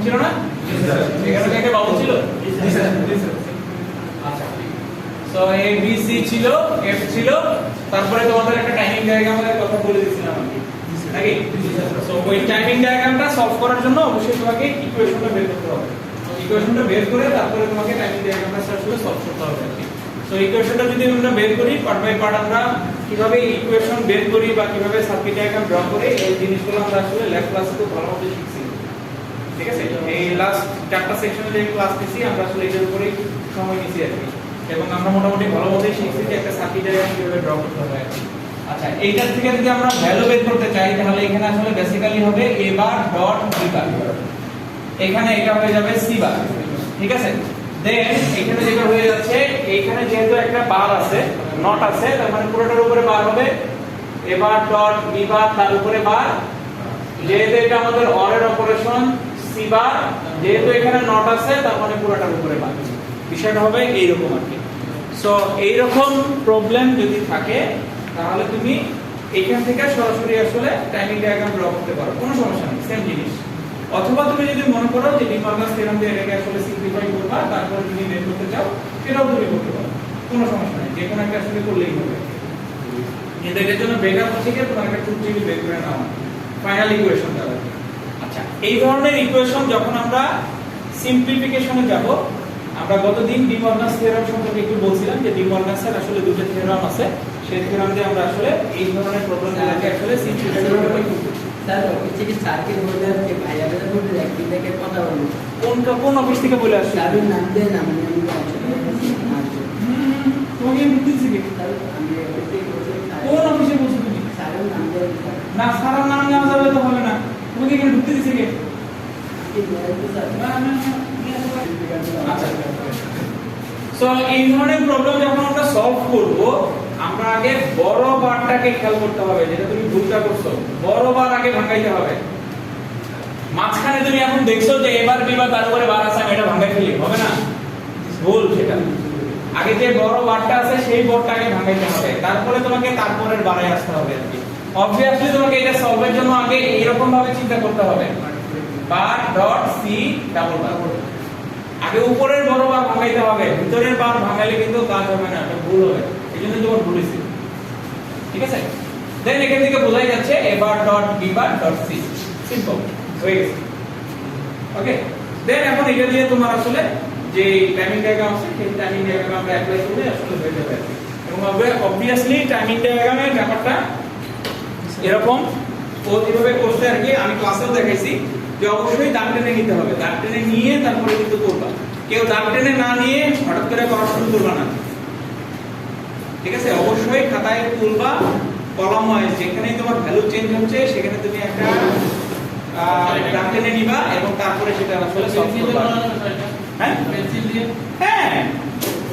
ছিল না? এখানে একটা বাবু ছিল? আচ্ছা, সো এ বি সি ছিল, এফ ছিল, তারপরে তোমাদের একটা টাইমিং ডায়াগ্রামের কথা বলে দিয়েছিলাম আমি, নাকি? সো ওই টাইমিং ডায়াগ্রামটা সলভ করার জন্য অবশ্যই তোমাকে ইকুয়েশনটা বের করতে হবে। ইকুয়েশনটা বের করে তারপরে তোমাকে টাইমিং ডায়াগ্রামটা আসলে সলভ করতে হবে। সো ইকুয়েশনটা যদি আমরা বের করি, পার্ট বাই পার্ট আমরা কিভাবে ইকুয়েশন বের করি বা কিভাবে সার্কিট ডায়াগ্রাম ড্র করি, এই জিনিসগুলো আমরা আসলে ল্যাব ক্লাসে খুব ভালোভাবে শিখছি। ঠিক আছে, এই লাস্ট চারটা সেকশনে যে ক্লাস নিছি আমরা আসলে এটার উপরেই সময় নিছি আর কি, এবং আমরা মোটামুটি ভালোভাবে শিখছি যে একটা সার্কিট ডায়াগ্রাম কিভাবে ড্র করতে হবে। আচ্ছা, এইটার থেকে যদি আমরা ভ্যালু বের করতে চাই তাহলে এখানে আসলে বেসিক্যালি হবে a বার ডট b বার, এখানে এটা হয়ে যাবে c বার। ঠিক আছে, দেন এখানে যেটা হয়ে যাচ্ছে, এইখানে যেহেতু একটা বার আছে, নট আছে, তার মানে পুরোটার উপরে বার হবে a বার ডট b বার, তার উপরে বার, যেহেতু এটা আমাদের অর এর অপারেশন c বার, যেহেতু এখানে নট আছে তার মানে পুরোটার উপরে বার। বিষয়টা হবে এইরকম আর কি। সো এইরকম প্রবলেম যদি থাকে তাহলে তুমি এখান থেকে সরাসরি আসলে টাইমিং ডায়াগ্রাম ড্র করতে পারো, কোনো সমস্যা নেই, সেম জিনিস। অথবা তুমি যদি মনে করো যে ডি মরগানস থিওরেম দিয়ে এটাকে আসলে সিম্পলিফাই করবা, তারপর তুমি বের করতে চাও, সেটাও তুমি করতে পারো, কোনো সমস্যা নেই, যে কোনো একটা আসলে করলেই হবে। কিন্তু এটার জন্য বেটার হচ্ছে কি তোমার একটা ট্রুথ টেবিল বের করে নাও, ফাইনাল ইকুয়েশন দেওয়া। আচ্ছা, এই ধরনের ইকুয়েশন যখন আমরা সিম্পলিফিকেশনে যাব, আমরা গতদিন ডি মরগানস থিওরেম সম্পর্কে একটু বলছিলাম যে ডি মরগানসের আসলে দুটো থিওরেম আছে, সেই থিওরেম দিয়ে আমরা আসলে এই ধরনের প্রবলেমগুলোকে আসলে সিম্পলিফাই করতে পারি। স্যার হচ্ছে কি সার্কিট বলে আছে ভাইয়া বলে বলে একদিন থেকে কথা বলি, কোন অফিস থেকে বলে আসছে? আমি নাম দিয়ে নাম নিয়ে তোমাকে আমি দিচ্ছি কি? আমি কোন অফিসে বলছো তুমি? স্যারের নাম দিয়ে না, স্যারের নাম নেওয়া যাবে তো হবে না, তোমাকে এখানে ঢুকতে দিচ্ছে কে? আচ্ছা, সো এই ধরনের প্রবলেম যখন আমরা সলভ করব, আমরা আগে বড় বারটাকে খেয়াল করতে হবে, যেটা তুমি ভুলটা করছো, বড় বার আগে ভাঙাইতে হবে। মাঝখানে তুমি এখন দেখছো যে এবার বিবার তার উপরে বার আছে, আমি এটা ভাঙাই ফেলি, হবে না, ভুল সেটা। আগে যে বড় বারটা আছে সেই বারটাকে ভাঙাইতে হবে, তারপরে তোমাকে তারপরের বারে আসতে হবে আর কি। অবভিয়াসলি তোমাকে এটা সলভের জন্য আগে এরকম ভাবে চিন্তা করতে হবে, bar dot C double bar, আগে উপরের বড় বার ভাঙাইতে হবে, ভিতরের বার ভাঙাইলে কিন্তু কাজ হবে না, এটা ভুল হবে, এইজন্য তোমার ভুল হইছে। ঠিক আছে, দেন এখান থেকে বোঝাই যাচ্ছে a bar dot b bar dot c, simple হয়ে গেছে। ওকে, দেন এখন এটা দিয়ে তোমার আসলে যে টাইমিং ডায়াগ্রাম আছে সেই টাইমিং ডায়াগ্রাম আমরা অ্যাপ্লাই করলে আসলে হয়ে যাবে। এবং অবভিয়াসলি টাইমিং ডায়াগ্রামের ব্যাপারটা এরকম ও যেভাবে করতে আর কি, আমি ক্লাসেও দেখাইছি যে অবশ্যই দাগ টেনে নিতে হবে, দাগ টেনে নিয়ে তারপরে কিন্তু করবা, কেউ দাগ টেনে না নিয়ে হঠাৎ করে করা শুরু করবা না। ঠিক আছে, অবশ্যই খাতায় তুলবা, কলাম ওয়াইজ যেখানেই তোমার ভ্যালু চেঞ্জ হচ্ছে সেখানে তুমি একটা দাগ টেনে নিবা এবং তারপরে সেটা আসলে সলভ করবা। হ্যাঁ, পেন্সিল দিয়ে, হ্যাঁ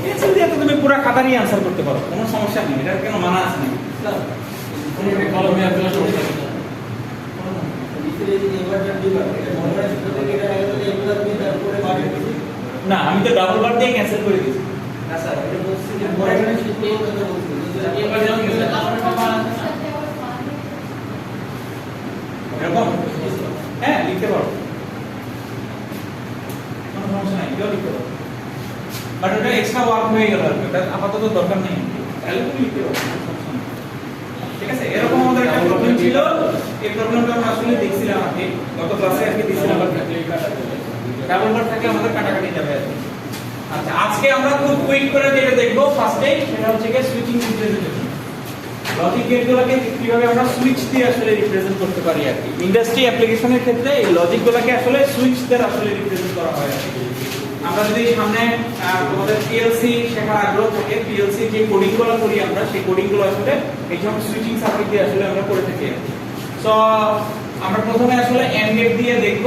পেন্সিল দিয়ে তো তুমি পুরো খাতা নিয়ে आंसर করতে পারো, কোনো সমস্যা নেই, এটার কোনো মানা আছে নাকি? কোনো কলমে আর কোনো সমস্যা নেই। না, আমি তো ডাবল বার দিয়ে ক্যান্সেল করে দিয়েছি। না স্যার, এটা বলছি যে পরে এখানে শিখতে কথা বলছি, এবার যেমন ক্যান্সেল এরকম, হ্যাঁ লিখতে পারো, কোনো সমস্যা নাই, কেউ লিখতে পারো, বাট ওটা এক্সট্রা ওয়ার্ক হয়ে গেল আর কি, ওটা আপাতত দরকার নেই, তাহলে তুমি লিখতে পারো। ঠিক আছে, এরকম আমাদের একটা প্রবলেম ছিল, এই প্রবলেমটা আমরা আসলে দেখছিলাম আর কি, গত ক্লাসে আর কি দিছিলাম, ডাবল বার থাকে আমাদের কাটাকাটি যাবে আর কি। আচ্ছা, আজকে আমরা খুব কুইক করে যেটা দেখবো ফার্স্টে, সেটা হচ্ছে কি সুইচিং রিপ্রেজেন্টেশন, লজিক গেটগুলোকে কিভাবে আমরা সুইচ দিয়ে আসলে রিপ্রেজেন্ট করতে পারি আর কি। ইন্ডাস্ট্রি অ্যাপ্লিকেশনের ক্ষেত্রে এই লজিকগুলোকে আসলে সুইচ দিয়ে আসলে রিপ্রেজেন্ট করা হয় আর কি। আমরা যদি সামনে আমাদের পিএলসি শেখার আগ্রহ থাকে, পিএলসি যে কোডিংগুলো করি আমরা, সেই কোডিংগুলো আসলে এই সব সুইচিং সার্কিট দিয়ে আসলে আমরা করে থাকি। সো আমরা প্রথমে আসলে এন্ড গেট দিয়ে দেখব।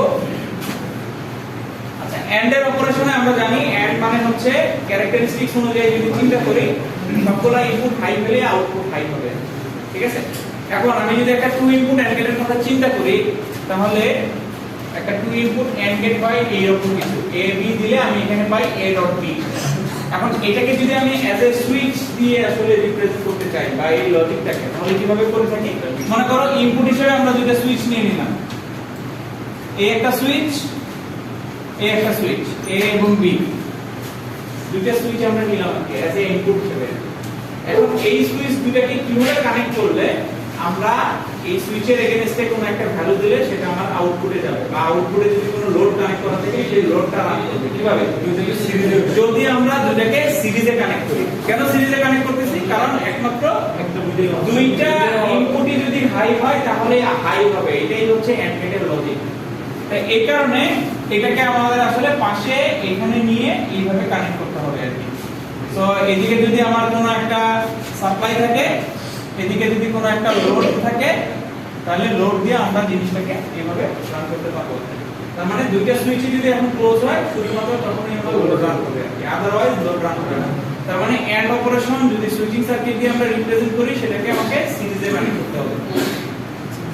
আচ্ছা, এন্ড এর অপারেশনে আমরা জানি এন্ড মানে হচ্ছে ক্যারেক্টারিস্টিক্স অনুযায়ী যদি চিন্তা করি, সবগুলা ইনপুট হাই হলে আউটপুট হাই হবে। ঠিক আছে, এখন আমি যদি একটা টু ইনপুট এন্ড গেটের কথা চিন্তা করি, তাহলে একটা টু ইনপুট এন্ড গেট হয় এইরকম কিছু, এ বি দিলে আমি এখানে পাই এ ডট বি। এখন এটাকে যদি আমি অ্যাজ এ সুইচ দিয়ে আসলে রিপ্রেজেন্ট করতে চাই বা এই লজিকটাকে, তাহলে কিভাবে করে থাকি? মনে করো ইনপুট হিসেবে আমরা দুটো সুইচ নিয়ে নিলাম, এই একটা সুইচ, এই একটা সুইচ এ এবং বি, দুইটা সুইচ আমরা নিলাম এজ এ ইনপুট হিসেবে। এখন এই সুইচ দুটাকে কিভাবে কানেক্ট করলে আমরা এই সুইচের এগেইনস্টে কোনো একটা ভ্যালু দিলে সেটা আমার আউটপুটে যাবে, বা আউটপুটে যদি কোনো লোড কানেক্ট করা থাকে সেই লোডটা রান করবে কিভাবে? যদি আমরা দুটাকে সিরিজে কানেক্ট করি। কেন সিরিজে কানেক্ট করতেছি? কারণ একমাত্র দুইটা ইনপুটই যদি হাই হয় তাহলে হাই হবে, এটাই হচ্ছে এন্ড গেটের লজিক। তাই এই কারণে এটাকে আমাদের আসলে পাশে এখানে নিয়ে এইভাবে কানেক্ট করতে হবে আর কি। সো এদিকে যদি আমার কোনো একটা সাপ্লাই থাকে, এদিকে যদি কোনো একটা লোড থাকে, তাহলে লোড দিয়ে আমরা জিনিসটাকে এইভাবে রান করতে পারবো। তার মানে দুইটা সুইচ যদি এখন ক্লোজ হয় শুধুমাত্র তখনই আমরা লোড রান করবে, আদারওয়াইজ লোড রান হবে না। তার মানে এন্ড অপারেশন যদি সুইচিং সার্কিট দিয়ে আমরা রিপ্রেজেন্ট করি সেটাকে আমাকে সিরিজে কানেক্ট করতে হবে।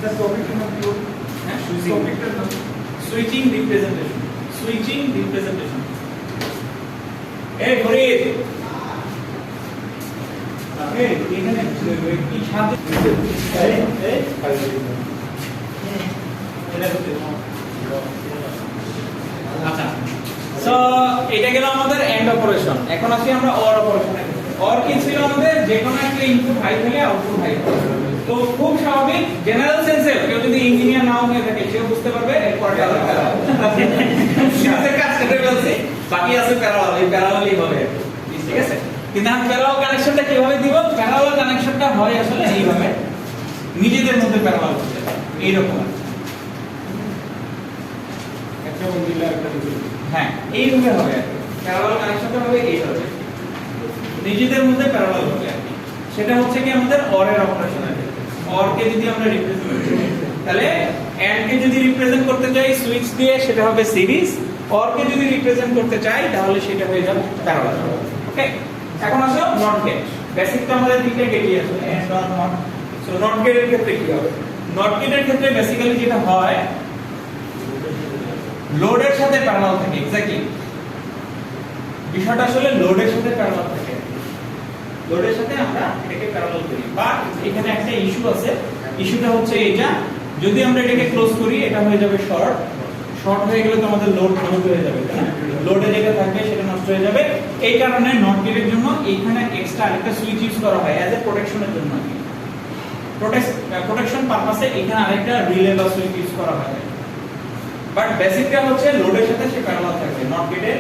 স্যার টপিকটা নাম কি? হ্যাঁ, টপিকটার নাম সুইচিং রিপ্রেজেন্টেশন। Switching representation. এই ফরিদ, এখানে কি সাথে আচ্ছা, সো এটা গেল আমাদের এন্ড অপারেশন। এখন আসি আমরা অর অপারেশনে। অর কি ছিল আমাদের? যে কোনো একটা ইনপুট হাই হলে আউটপুট হাই হবে। তো খুব স্বাভাবিক, জেনারেল সেন্সে কেউ যদি ইঞ্জিনিয়ার নাও হয়ে থাকে সেও বুঝতে পারবে এরপরটা সিরিজের কাজ করে বলছি, বাকি আছে প্যারালাল, এই প্যারালালই হবে, ঠিক আছে? কিন্তু আমি প্যারালাল কানেকশনটা কিভাবে দিব? প্যারালাল কানেকশনটা হয় আসলে এইভাবে, নিজেদের মধ্যে প্যারালাল করতে এইরকম। একটা বন্ধুলা একটা বন্ধু। হ্যাঁ, এইভাবে হবে আর কি। প্যারালাল কানেকশনটা হবে এইভাবে, নিজেদের মধ্যে প্যারালাল হবে আর কি। সেটা হচ্ছে কি আমাদের অরের অপারেশনের ক্ষেত্রে। অর কে যদি আমরা রিপ্রেজেন্ট করি, তাহলে এন্ড কে যদি রিপ্রেজেন্ট করতে চাই সুইচ দিয়ে সেটা হবে সিরিজ, অর কে যদি রিপ্রেজেন্ট করতে চাই তাহলে সেটা হয়ে যাবে প্যারালাল। ওকে, এখন আসো নট গেট। বেসিক তো আমাদের তিনটা গেটই আছে, and or not. So not গেটের ক্ষেত্রে কি হবে? নট গেটের ক্ষেত্রে বেসিক্যালি যেটা হয়, লোডের সাথে প্যারালাল থাকে। এক্স্যাক্টলি বিষয়টা আসলে লোডের সাথে প্যারালাল থাকে, লোডের সাথে আমরা এটাকে প্যারালাল করি। বাট এখানে একটা ইস্যু আছে, ইস্যুটা হচ্ছে এটা, যদি আমরা এটাকে ক্লোজ করি এটা হয়ে যাবে শর্ট। শর্ট হয়ে গেলে তো আমাদের লোড নষ্ট হয়ে যাবে, তাই না? লোডে যেটা থাকবে সেটা নষ্ট হয়ে যাবে। এই কারণে নট গেটের জন্য এইখানে এক্সট্রা আরেকটা সুইচ ইউজ করা হয় অ্যাজ এ প্রোটেকশনের জন্য। প্রোটেকশন পারপাসে এখানে আরেকটা রিলে বা সুইচ ইউজ করা হয়। বাট বেসিকটা হচ্ছে লোডের সাথে সে প্যারালাল থাকবে। নট গেটের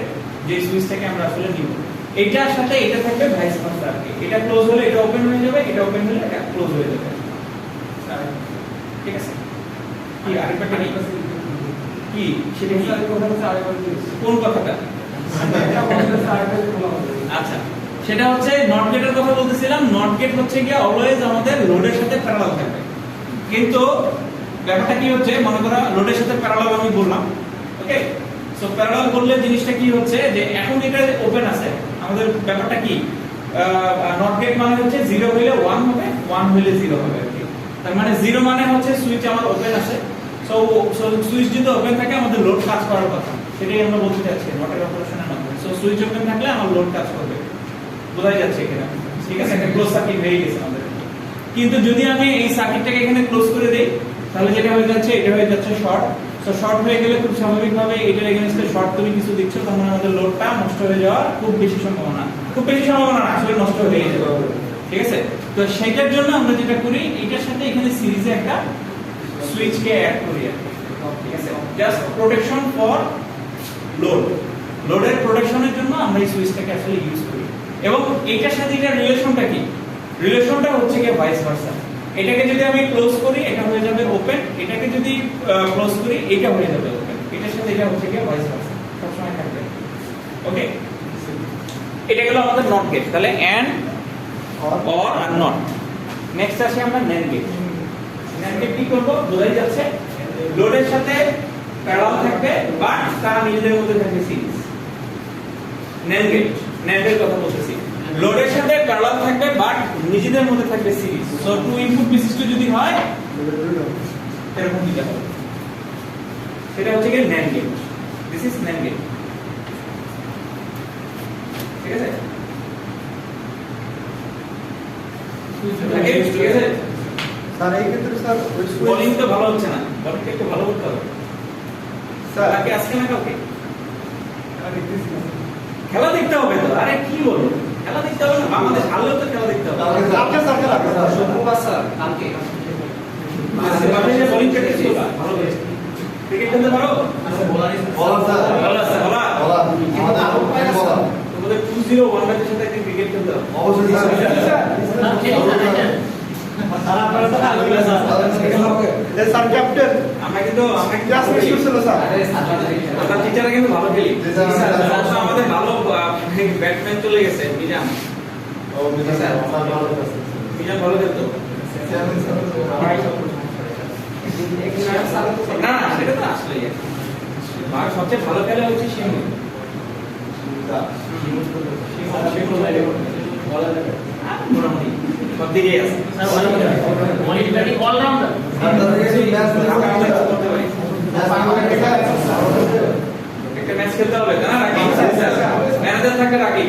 যে সুইচটাকে আমরা আসলে নিব, এটার সাথে এটা থাকবে ভাইস ভার্সা আর কি। এটা ক্লোজ হলে এটা ওপেন হয়ে যাবে, এটা ওপেন হলে এটা ক্লোজ হয়ে যাবে, ঠিক আছে? কি আরেকটা কি সেটা কি কথা হচ্ছে আরেকবার প্লিজ। কোন কথাটা? একটা বন্ধু আরেকবার বলা হবে। আচ্ছা, সেটা হচ্ছে নট গেটের কথা বলতেছিলাম। নট গেট হচ্ছে কি অলওয়েজ আমাদের লোডের সাথে প্যারালাল থাকবে। কিন্তু ব্যাপারটা কি হচ্ছে, মনে করো লোডের সাথে প্যারালাল আমি বললাম, ওকে? সো প্যারালাল করলে জিনিসটা কি হচ্ছে যে এখন এটা ওপেন আছে, আমাদের ব্যাপারটা কি, নট গেট মানে হচ্ছে 0 হইলে 1 হবে, 1 হইলে 0 হবে আর কি। তার মানে 0 মানে হচ্ছে সুইচ আমার ওপেন আছে। সো সুইচ যদি ওপেন থাকে আমাদের লোড কাজ করার কথা, সেটাই আমরা বলতে চাচ্ছি নটের অপারেশনের মাধ্যমে। সো সুইচ ওপেন থাকলে আমার লোড কাজ করবে, বোঝাই যাচ্ছে এখানে, ঠিক আছে? একটা ক্লোজ সার্কিট হয়ে গেছে আমাদের। কিন্তু যদি আমি এই সার্কিটটাকে এখানে ক্লোজ করে দেই তাহলে যেটা হয়ে যাচ্ছে, এটা হয়ে যাচ্ছে শর্ট। সো শর্ট হয়ে গেলে খুব স্বাভাবিকভাবে এটার এগেইনস্টে শর্ট তুমি কিছু দিচ্ছ, তখন আমাদের লোডটা নষ্ট হয়ে যাওয়ার খুব বেশি সম্ভাবনা, খুব বেশি সম্ভাবনা না, আসলে নষ্ট হয়ে যাবে, ঠিক আছে? তো সেইটার জন্য আমরা যেটা করি, এটার সাথে এখানে সিরিজে একটা সুইচকে অ্যাড করি আর কি, ঠিক আছে? জাস্ট প্রোটেকশন ফর লোড, লোডের প্রোটেকশনের জন্য আমরা এই সুইচটাকে আসলে ইউজ করি। এবং এইটার সাথে এটার রিলেশনটা কি? রিলেশনটা হচ্ছে কি ভাইস ভার্সা। এটাকে যদি আমি ক্লোজ করি এটা হয়ে যাবে ওপেন, এটাকে যদি ক্লোজ করি এটা হয়ে যাবে ওপেন। এটার সাথে এটা হচ্ছে কি ভাইস ভার্সা, সব সময় থাকবে, ওকে? এটা গেল আমাদের নট গেট। তাহলে এন্ড অর আর নট। নেক্সট আসি আমরা ন্যান্ড গেট। ন্যান্ড গেট কি করব বোঝাই যাচ্ছে, লোডের সাথে প্যারালাল থাকবে বাট তারা নিজেদের মধ্যে থাকবে সিরিজ। ন্যান্ড গেট, ন্যান্ডের কথা বলতেছি, লোডের সাথে প্যারালাল থাকবে বাট নিজেদের মধ্যে থাকবে সিরিজ। সো টু ইনপুট বিশিষ্ট যদি হয় এরকম দিতে হবে, সেটা হচ্ছে কি NAND gate. This is NAND gate, ঠিক আছে? ঠিক আছে স্যার এই ক্ষেত্রে স্যার বোলিং তো ভালো হচ্ছে না, বোলিংটা একটু ভালো করতে হবে স্যার আজকে না কালকে খেলা দেখতে হবে তো, আরে কি বলো, খেলা দেখতে হবে না, বাংলাদেশ হারলেও তো খেলা দেখতে হবে। বোলিং প্র্যাকটিস করবা, ভালো করে ক্রিকেট খেলতে পারো? ভালো আছে, তোমাদের 201 ম্যাচের সাথে একদিন ক্রিকেট খেলতে হবে। আমরা কিন্তু আমরা টিচাররা কিন্তু ভালো খেলি। আমাদের ভালো ব্যাটসম্যান চলে গেছে মিজান। মিজান ভালো খেলতো না, সেটা তো আসলেই আর সবচেয়ে ভালো খেলা হচ্ছে শিমু। মোটামুটি সব দিকেই আছে। একটা ম্যাচ খেলতে হবে না, রাখি ম্যানেজার থাকে রাখি,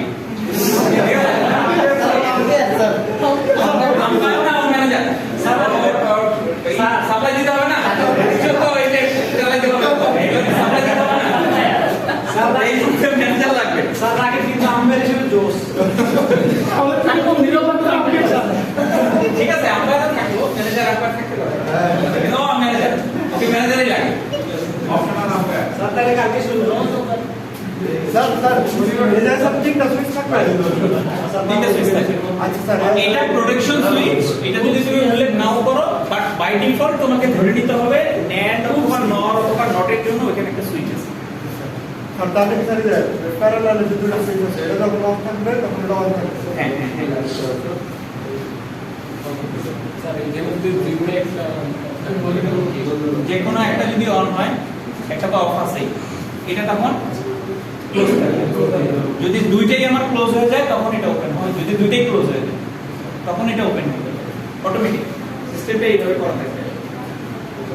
ম্যানেজার সাপ্লাই দিতে হবে না, ম্যানেজার লাগবে ঠিক আছে, আমরা থাকবো ম্যানেজার একবার থাকতে পারে, ম্যানেজার ওকে ম্যানেজারই লাগে। এটা প্রোটেকশন সুইচ, এটা যদি তুমি উল্লেখ নাও করো, বাট বাই ডিফল্ট তোমাকে ধরে নিতে হবে NAND অথবা NOR অথবা নটের জন্য ওখানে একটা সুইচ আছে। যে কোনো একটা যদি অন হয়, একটা তো অফ আছে, এটা তখন ক্লোজ থাকবে। যদি দুইটাই আমার ক্লোজ হয়ে যায় তখন এটা ওপেন হয়, যদি দুইটাই ক্লোজ হয়ে যায় তখন এটা ওপেন হবে অটোমেটিক। সিস্টেমটা এইভাবে করা থাকবে।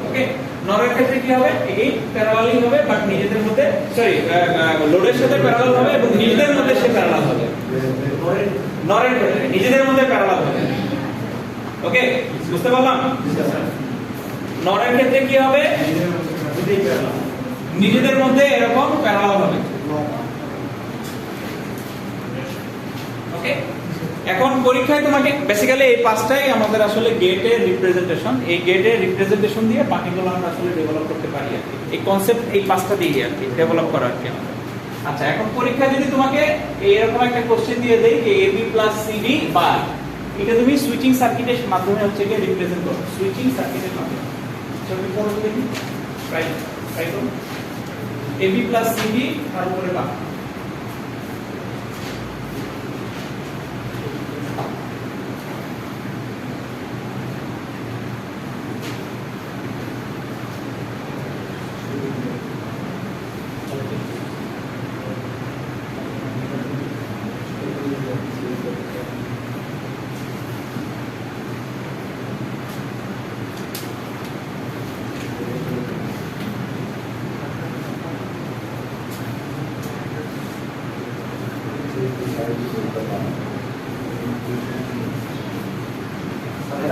ওকে, নরের ক্ষেত্রে কি হবে, এই প্যারালালই হবে, বাট নিজেদের মধ্যে লোডের সাথে প্যারালাল হবে এবং নিজেদের মধ্যে সে প্যারালাল হবে। নরের ক্ষেত্রে নিজেদের মধ্যে প্যারালাল হবে। ওকে, বুঝতে পারলাম? নরের ক্ষেত্রে কি হবে, নিজেদের মধ্যে এরকম প্যারালাল হবে। ওকে, এখন পরীক্ষায় তোমাকে বেসিক্যালি এই পাঁচটাই আমাদের আসলে গেটের রিপ্রেজেন্টেশন, এই গেটের রিপ্রেজেন্টেশন দিয়ে বাকিগুলো আমরা আসলে ডেভেলপ করতে পারি আর কি। এই কনসেপ্ট এই পাঁচটা দিয়ে আর কি ডেভেলপ করা আর কি আমাদের। আচ্ছা, এখন পরীক্ষায় যদি তোমাকে এরকম একটা কোশ্চেন দিয়ে দেই যে AB প্লাস CD বা এটা তুমি সুইচিং সার্কিটের মাধ্যমে হচ্ছে গিয়ে রিপ্রেজেন্ট করো, সুইচিং সার্কিটের মাধ্যমে। ছবি পড়ো দেখি, ট্রাই করো। AB প্লাস CD তার উপরে বা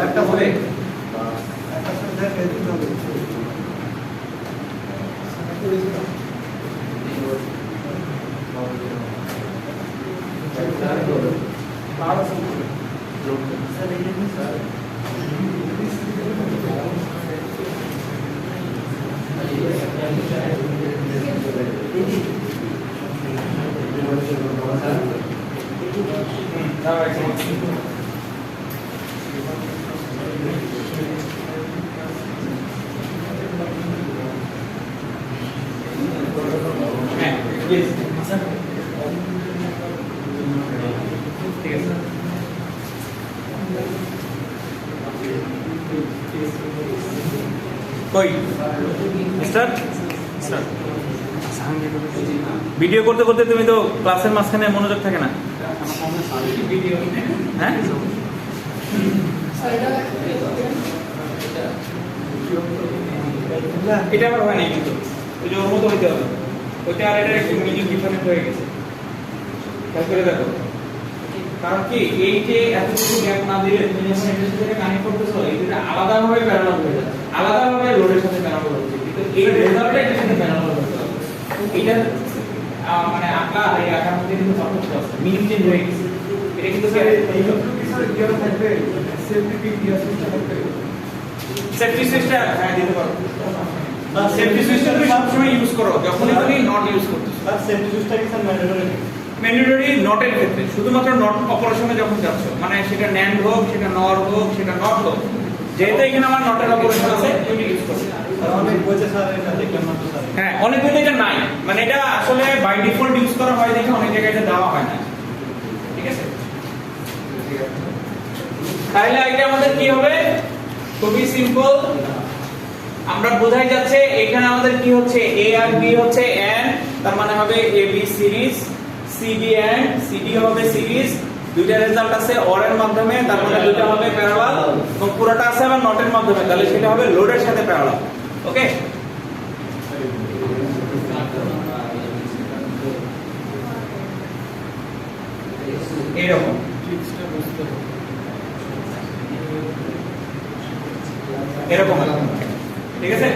একটা হবে ভিডিও করতে করতে তুমি তো ক্লাসের মাঝখানে মনোযোগ থাকে না। হ্যাঁ, এটা আবার হয় না, কিন্তু ওই যে ওর মতো হইতে হবে, ওইটা আর এটা একটু মিনিং ডিফারেন্ট হয়ে গেছে। খেয়াল করে দেখো, কারণ কি এই যে এতটুকু গ্যাপ না দিলে তুমি যখন এটার সাথে কানেক্ট করতেছো, এটা আলাদাভাবে প্যারালাল হয়ে যাচ্ছে, আলাদাভাবে লোডের সাথে প্যারালাল হচ্ছে, কিন্তু এই রেজাল্টটা এটার সাথে প্যারালাল হতে হবে। এটা মানে আঁকা এই আঁকার মধ্যে কিন্তু পার্থক্য আছে, মিনিং চেঞ্জ হয়ে গেছে। এটা কিন্তু সেফটি সিস্টেম হ্যাঁ দিতে পারো। সেফটি সিস্টেম তুমি সবসময় ইউজ করো যখনই তুমি নট ইউজ করতেছো। স্যার সেফটি সিস্টেম কি স্যার ম্যান্ডেটরি? ম্যান্ডেটরি নটের ক্ষেত্রে, শুধুমাত্র নট অপারেশনে যখন যাচ্ছ, মানে সেটা ন্যান্ড হোক, সেটা নর হোক, সেটা নট হোক, যেহেতু এখানে আমার নটের অপারেশন আছে তুমি ইউজ করো। স্যার অনেক বইতে স্যার এটা দেখলাম না তো স্যার। হ্যাঁ অনেক বইতে এটা নাই, মানে এটা আসলে বাই ডিফল্ট ইউজ করা হয় দেখে অনেক জায়গায় এটা দেওয়া হয় না। ঠিক আছে, তাহলে এটা আমাদের কি হবে? খুবই সিম্পল, আমরা বোঝাই যাচ্ছে এখানে আমাদের কি হচ্ছে, এ আর বি হচ্ছে এন্ড, তার মানে হবে A B series, CD and CD হবে সিরিজ, দুইটা রেজাল্ট আছে অর এর মাধ্যমে, তার মানে দুইটা হবে প্যারালাল, এবং পুরোটা আছে আবার নটের মাধ্যমে, তাহলে সেটা হবে লোডের সাথে প্যারালাল। ওকে, এরকম এরকম ঠিক আছে।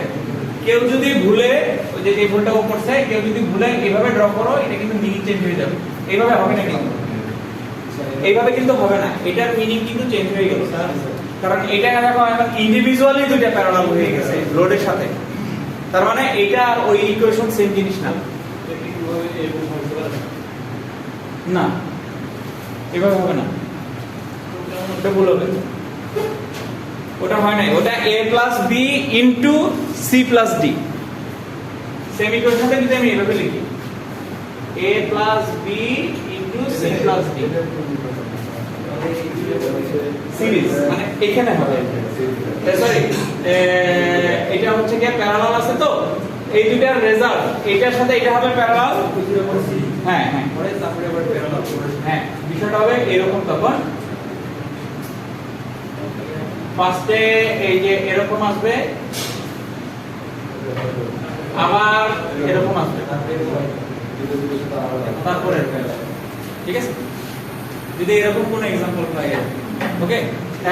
কেউ যদি ভুলে ওই যে ভুলটা ও করছে, কেউ যদি ভুলে এইভাবে ড্র করো, এটা কিন্তু মিনিং চেঞ্জ হয়ে যাবে। এইভাবে হবে না কিন্তু, এইভাবে কিন্তু হবে না, এটার মিনিং কিন্তু চেঞ্জ হয়ে গেল, কারণ এটা দেখো এখন ইন্ডিভিজুয়ালি দুইটা প্যারালাল হয়ে গেছে লোডের সাথে, তার মানে এটা আর ওই ইকুয়েশন সেম জিনিস না। না এভাবে হবে না, ওটা ভুল হবে, ওটা হয় নাই, ওটা a plus b into c plus d। Same ইকুয়েশনটা যদি আমি এভাবে লিখি a plus b into c plus d series, মানে এখানে হবে সরি এটা হচ্ছে কি প্যারালাল আছে, তো এই দুইটার রেজাল্ট এটার সাথে এটা হবে প্যারালাল। হ্যাঁ হ্যাঁ পরে তারপরে আবার প্যারালাল, হ্যাঁ বিষয়টা হবে এরকম। তখন ফার্স্টে এই যে এরকম আসবে, আবার এরকম আসবে, তারপরে ঠিক আছে, যদি এরকম কোন एग्जांपल পাই। ওকে,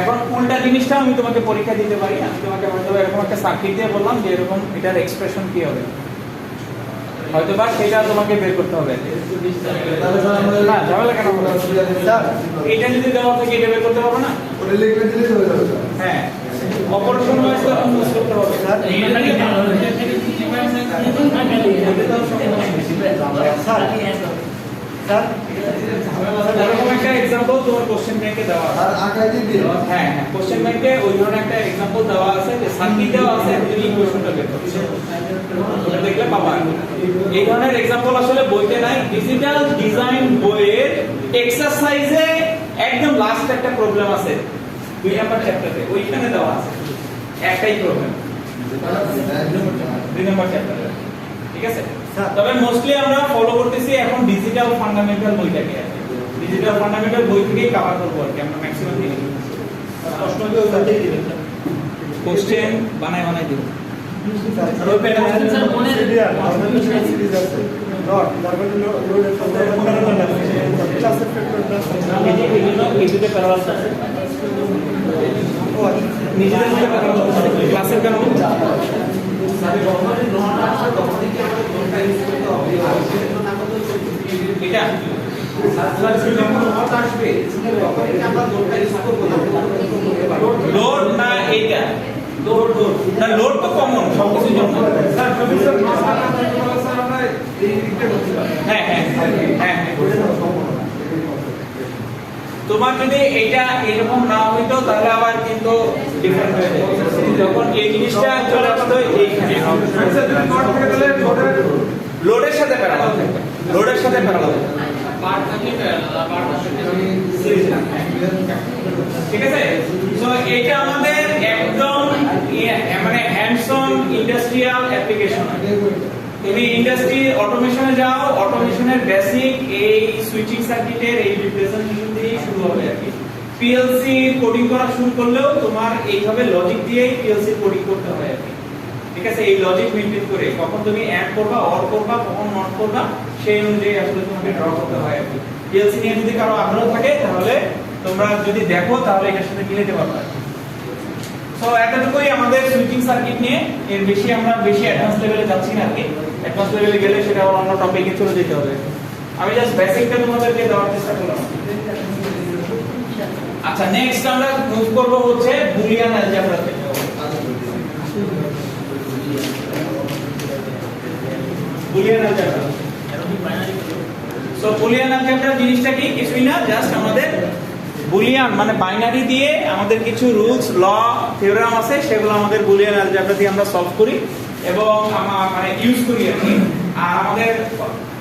এখন উল্টা জিনিসটা আমি তোমাকে পরীক্ষা দিতে পারি, আমি তোমাকে হয়তো এরকম একটা সার্কিট দিয়ে বললাম যে এরকম এটার এক্সপ্রেশন কি হবে, হয়তো বা সেটা তোমাকে বের করতে হবে। না ঝামেলা কেন হবে? স্যার এটা যদি দেওয়া থাকে এটা বের করতে পারবো না? ওটা লিখে দিলেই হয়ে যাবে স্যার। হ্যাঁ অপারেশন ওয়াইজ তো এখন ইউজ করতে হবে স্যার। স্যার এরকম একটা एग्जांपल তোমার কোশ্চেন ব্যাংকে দেওয়া আছে। আর আঁকাই দিবি। হ্যাঁ হ্যাঁ কোশ্চেন ব্যাংকে ওই ধরনের একটা एग्जांपल দেওয়া আছে, যে সার্কিট দেওয়া আছে, তুমি ইকুয়েশনটা বের করো, ওটা দেখলে পাবা। এই ধরনের एग्जांपल আসলে বইতে নাই, ডিজিটাল ডিজাইন বইয়ের এক্সারসাইজে একদম লাস্ট একটা প্রবলেম আছে 2 নাম্বার চ্যাপ্টারে, ওইখানে দেওয়া আছে একটাই প্রবলেম 2 নাম্বার চ্যাপ্টারে। ঠিক আছে, তবে মোস্টলি আমরা ফলো করতেছি এখন ডিজিটাল ফান্ডামেন্টাল বইটাকে, ডিজিটাল ফান্ডামেন্টাল বই থেকেই কভার করব আর কি আমরা ম্যাক্সিমাম দিন। প্রশ্ন কি ওইটাই দিবেন, কোশ্চেন বানাই দিব। স্যার ওই প্যাটার্ন স্যার মনে সিরিয়াল আমাদের সিরিজ আছে নট, তারপরে লোডের সাথে প্যারালাল আছে, ক্লাসের ফ্যাক্টর ক্লাস এই দুটো প্যারালাল আছে, ও নিজেদের মধ্যে প্যারালাল আছে, ক্লাসের কেন এটা লোড না এইটা না, লোড তো কমন সবকিছুর জন্য। হ্যাঁ হ্যাঁ হ্যাঁ তোমার যদি এটা এরকম না হইতো তাহলে আবার কিন্তু ডিফারেন্ট হয়ে যেত, যখন এই জিনিসটা চলে আসতো এইখানে লোডের সাথে প্যারালাল থাকবে, লোডের সাথে প্যারালাল পার্ট থাকলে প্যারালাল, পার্ট থাকলে সিরিজ না। ঠিক আছে, সো এটা আমাদের একদম মানে হ্যান্ডস অন ইন্ডাস্ট্রিয়াল অ্যাপ্লিকেশন। তুমি ইন্ডাস্ট্রি অটোমেশনে যাও, অটোমেশনের বেসিক এই সুইচিং সার্কিটের এই রিপ্রেজেন্টেশন দিয়ে শুরু হবে আর কি। পিএলসি কোডিং করা শুরু করলেও তোমার এইভাবে লজিক দিয়েই পিএলসি কোডিং করতে হয় আর কি। ঠিক আছে, এই লজিক মেইনটেইন করে কখন তুমি অ্যাড করবা, অর করবা, কখন নট করবা, সেই অনুযায়ী আসলে তোমাকে ড্র করতে হয় আর কি। পিএলসি নিয়ে যদি কারো আগ্রহ থাকে তাহলে তোমরা যদি দেখো তাহলে এটার সাথে মিলাতে পারবে। সো এতটুকুই আমাদের সুইচিং সার্কিট নিয়ে, এর বেশি আমরা অ্যাডভান্স লেভেলে যাচ্ছি না আর কি। অ্যাডভান্স লেভেলে গেলে সেটা আবার অন্য টপিকে চলে যেতে হবে। আমি জাস্ট বেসিকটা তোমাদেরকে দেওয়ার চেষ্টা করলাম। আচ্ছা, নেক্সট আমরা ইউজ করব হচ্ছে বুলিয়ান অ্যালজেব্রা থেকে। Boolean algebra. So Boolean algebra জিনিসটা কি? কিছুই না, জাস্ট আমাদের বুলিয়ান মানে বাইনারি দিয়ে আমাদের কিছু রুলস, ল, থিওরেম আছে, সেগুলো আমাদের বুলিয়ান অ্যালজেব্রা দিয়ে আমরা সলভ করি এবং মানে ইউজ করি আর কি। আর আমাদের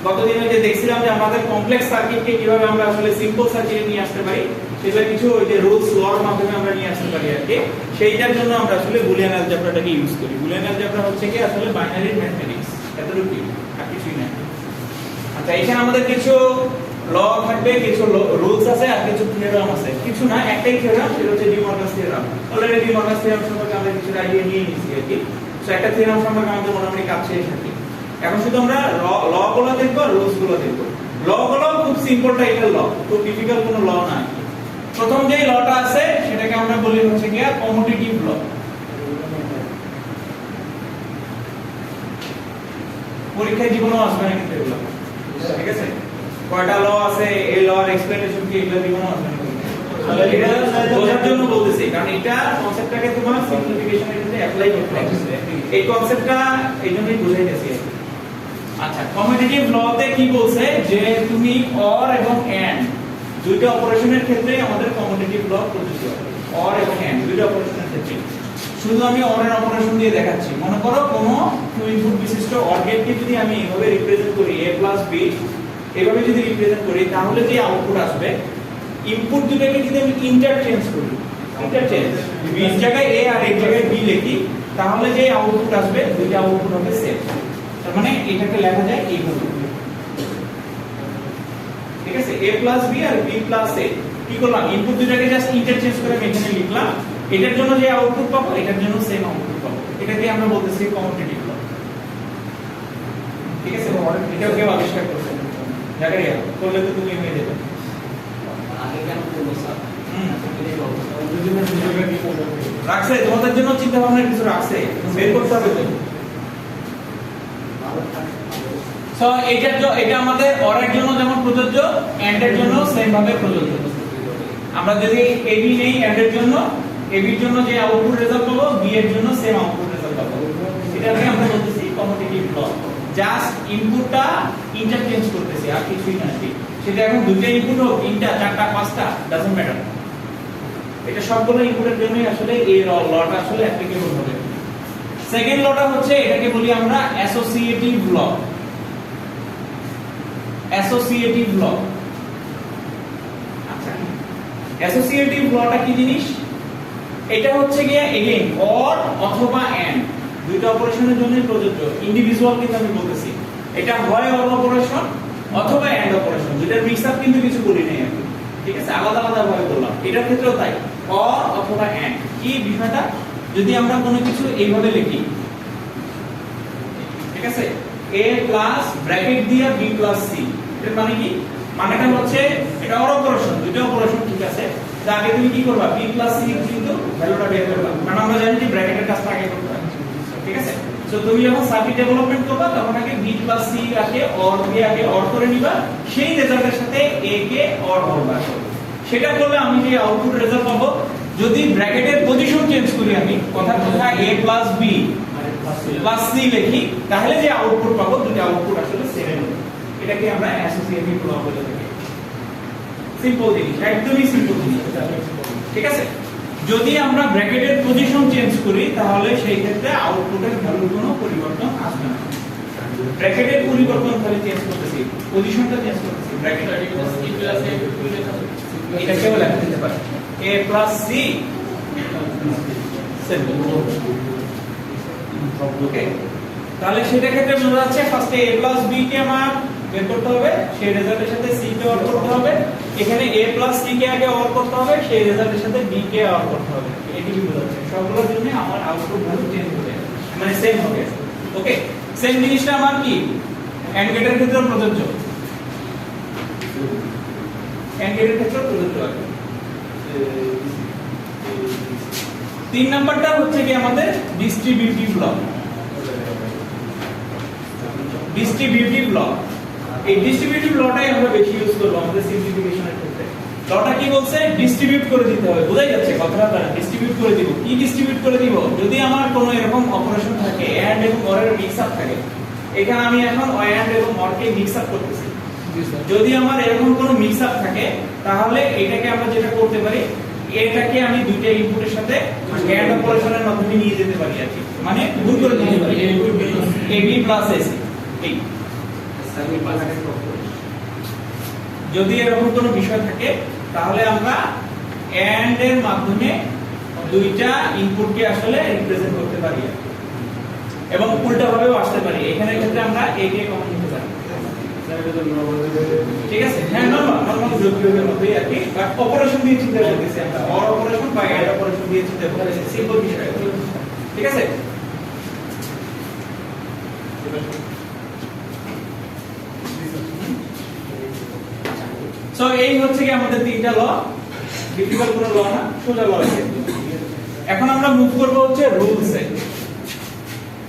গতদিনে যে দেখছিলাম যে আমাদের কমপ্লেক্স সার্কিটকে কিভাবে আমরা আসলে সিম্পল সার্কিটে নিয়ে আসতে পারি, সেগুলো কিছু ওই যে রুলস, লর মাধ্যমে আমরা নিয়ে আসতে পারি আর কি। সেইটার জন্য আমরা আসলে বুলিয়ান অ্যালজেব্রাটাকে ইউজ করি। বুলিয়ান অ্যালজেব্রা হচ্ছে কি আসলে বাইনারি ম্যাথমেটিক্স, এতটুকুই, আর কিছুই না। আচ্ছা, এখানে আমাদের কিছু ল থাকবে, কিছু রুলস আছে, আর কিছু থিওরেম আছে। কিছু না, একটাই থিওরেম, সেটা হচ্ছে De Morgan's theorem. Already De Morgan's theorem সম্পর্কে আমরা কিছু আইডিয়া নিয়ে নিয়েছি আর কি। সো একটা থিওরেম সম্পর্কে আমাদের মোটামুটি কাজ শেষ থাকি। এখন শুধু আমরা ল গুলো দেখবো, রুলস গুলো দেখবো। ল গুলো খুব সিম্পল টাইপের ল, খুব ডিফিকাল্ট কোনো ল না। প্রথম যে লটা আছে সেটাকে আমরা বলি হচ্ছে কি কমিউটেটিভ ল। পরীক্ষায় জীবনেও আসবে না কিন্তু এগুলো, ঠিক আছে? কয়টা ল আছে, এই ল এর এক্সপ্লেনেশন কি, এগুলো জীবনেও আসবে না। এটা বোঝার জন্য বলতেছি, কারণ এটা কনসেপ্টটাকে তোমার সিম্পলিফিকেশনের ক্ষেত্রে অ্যাপ্লাই করতে হবে। এই কনসেপ্টটা এই জন্যই বুঝাইতেছি। আচ্ছা, কমিউটেটিভ লতে কি বলছে যে তুমি অর এবং এন্ড দুইটা অপারেশনের ক্ষেত্রে আমাদের কমিউটেটিভ ল প্রযোজ্য হবে। অর এবং এন্ড দুইটা অপারেশনের ক্ষেত্রে। শুধু আমি অর এর অপারেশন দিয়ে দেখাচ্ছি। মনে করো কোনো টু ইনপুট বিশিষ্ট অর গেটকে যদি আমি এভাবে রিপ্রেজেন্ট করি, a + b, এভাবে যদি রিপ্রেজেন্ট করি, তাহলে যে আউটপুট আসবে, ইনপুট দুটোকে যদি আমি ইন্টারচেঞ্জ করি, ইন্টারচেঞ্জ b এর জায়গায় a আর এর জায়গায় b লিখি, তাহলে যে আউটপুট আসবে দুইটা আউটপুট হবে সেম। তার মানে এটাকে লেখা যায় এইভাবে, ঠিক আছে? a + b R b + a কি করলাম, ইনপুট দুটোকে জাস্ট ইন্টারচেঞ্জ করে আমি এখানে লিখলাম। এটার জন্য যে আউটপুট পাবো, এটার জন্য সেম আউটপুট পাবো। এটাকে আমরা বলতেছি কমিউটেটিভ ল, ঠিক আছে? এটাও কেউ আবিষ্কার করছে, জাকারিয়া করলে তো তুমি হয়ে যাবে। আগে কেন করবো স্যার? রাখছে তোমাদের জন্য চিন্তা ভাবনা কিছু রাখছে, বের করতে হবে তো। সো এটা আমাদের অর এর জন্য যেমন প্রযোজ্য, এন্ড এর জন্য সেম ভাবে প্রযোজ্য। আমরা যদি ab নেই এন্ড এর জন্য, ab এর জন্য যে আউটপুট রেজাল্ট পাবো, b এর জন্য সেম আউটপুট রেজাল্ট পাবো। এটাকে আমরা বলতেছি কমিউটেটিভ ল। জাস্ট ইনপুটটা ইন্টারচেঞ্জ করতেছি, আর কিছুই না। সেটা এখন দুটো ইনপুট হোক, তিনটা, চারটা, পাঁচটা, ডাজন্ট ম্যাটার। এটা সবগুলো ইনপুটের জন্যই আসলে এই লটা আসলে অ্যাপ্লিকেবল হবে। সেকেন্ড লটা হচ্ছে, এটাকে বলি আমরা অ্যাসোসিয়েটিভ ল। অ্যাসোসিয়েটিভ ল। আচ্ছা, অ্যাসোসিয়েটিভ লটা কি জিনিস? এটা হচ্ছে গিয়ে এগেইন অর অথবা এন্ড দুইটা অপারেশনের জন্যই প্রযোজ্য। ইন্ডিভিজুয়াল কিন্তু আমি বলতেছি, এটা হয় অর অপারেশন অথবা এন্ড অপারেশন, যেটা মিক্স আপ কিন্তু কিছু বলি নাই আমি, ঠিক আছে? আলাদা আলাদা ভাবে বললাম। এটার ক্ষেত্রেও তাই, অর অথবা এন্ড। কি বিষয়টা? যদি আমরা কোনো কিছু এইভাবে লিখি, ঠিক আছে, a প্লাস ব্র্যাকেট দিয়ে b প্লাস c, এর মানে কি? মানেটা হচ্ছে এটা অর অপারেশন, দুটো অপারেশন, ঠিক আছে? তার আগে তুমি কি করবা, b প্লাস c কিন্তু ভ্যালুটা বের করবা, কারণ আমরা জানি যে ব্র্যাকেটের কাজটা আগে করতে হয়, ঠিক আছে? সো তুমি যখন সার্কিট ডেভেলপমেন্ট করবা, তখন আগে b প্লাস c আগে অর দিয়ে আগে অর করে নিবা, সেই রেজাল্টের সাথে a কে অর করবা। সেটা করলে আমি যে আউটপুট রেজাল্ট পাবো, যদি ব্র্যাকেটের পজিশন চেঞ্জ করি, আমি কথার কথা a plus b plus c লিখি, তাহলে যে আউটপুট পাবো, দুটো আউটপুট আসলে সেম হবে। এটাকে আমরা অ্যাসোসিয়েটিভ ল বলে থাকি। সিম্পল জিনিস, একদমই সিম্পল জিনিস, ঠিক আছে? যদি আমরা ব্র্যাকেটের পজিশন চেঞ্জ করি, তাহলে সেই ক্ষেত্রে আউটপুটের ভ্যালুর কোনো পরিবর্তন আসবে না। ব্র্যাকেটের পরিবর্তন খালি চেঞ্জ করতেছি, পজিশনটা চেঞ্জ করতেছি। ব্র্যাকেট c প্লাস a, এটা কেবল লেখা যেতে পারে a প্লাস c ওকে। তাহলে সেটা ক্ষেত্রে বোঝা যাচ্ছে ফার্স্টে a প্লাস b কে আমার বের করতে হবে, সেই রেজাল্টের সাথে c কে অর করতে হবে। এখানে a প্লাস c কে আগে অর করতে হবে, সেই রেজাল্টের সাথে b কে অর করতে হবে। এটাই বোঝা যাচ্ছে সবগুলোর জন্য আমার আউটপুট ভ্যালু চেঞ্জ হবে, মানে সেম হবে। ওকে, সেম জিনিসটা আমার কি এন্ড গেটের ক্ষেত্রে প্রযোজ্য। এন্ড গেটের ক্ষেত্রে প্রযোজ্য হবে। 3 নাম্বারটা হচ্ছে কি আমাদের ডিস্ট্রিবিউটিভ ল। ডিস্ট্রিবিউটিভ ল, এই ডিস্ট্রিবিউটিভ লটাই আমরা বেশি ইউজ করব আমাদের সিম্পলিফিকেশনের ক্ষেত্রে। লটা কি বলছে? ডিস্ট্রিবিউট করে দিতে হবে, বোঝাই যাচ্ছে কথাটা? আপনারা ডিস্ট্রিবিউট করে দিব। কি ডিস্ট্রিবিউট করে দিব? যদি আমার কোনো এরকম অপারেশন থাকে, এন্ড এবং অর এর মিক্স আপ থাকে, এখানে আমি এখন এন্ড এবং অর কে মিক্স আপ করতেছি। যদি আমার এরকম কোনো মিক্স আপ থাকে, তাহলে এটাকে আমরা যেটা করতে পারি, এটাকে আমি দুইটা ইনপুটের সাথে এন্ড অপারেশনের মাধ্যমে নিয়ে যেতে পারি আর কি, মানে গুণ করে দিতে পারি ab প্লাস ac। এই যদি এরকম কোনো বিষয় থাকে, তাহলে আমরা এন্ড এর মাধ্যমে দুইটা ইনপুটকে আসলে রিপ্রেজেন্ট করতে পারি এবং উল্টা ভাবেও আসতে পারি। এখানে ক্ষেত্রে আমরা a কে কমন নিতে পারি, ঠিক আছে? হ্যাঁ, নরমাল যোগবিয়োগের মতোই আর কি, বাট অপারেশন দিয়ে চিন্তা করতেছি আমরা, অর অপারেশন বা এন্ড অপারেশন দিয়ে চিন্তা করতেছি, সিম্পল বিষয়, ঠিক আছে? সো এই হচ্ছে কি আমাদের তিনটা ল, ডিফিকাল্ট কোনো ল না, সোজা ল আছে। এখন আমরা মুভ করব হচ্ছে রুলসে।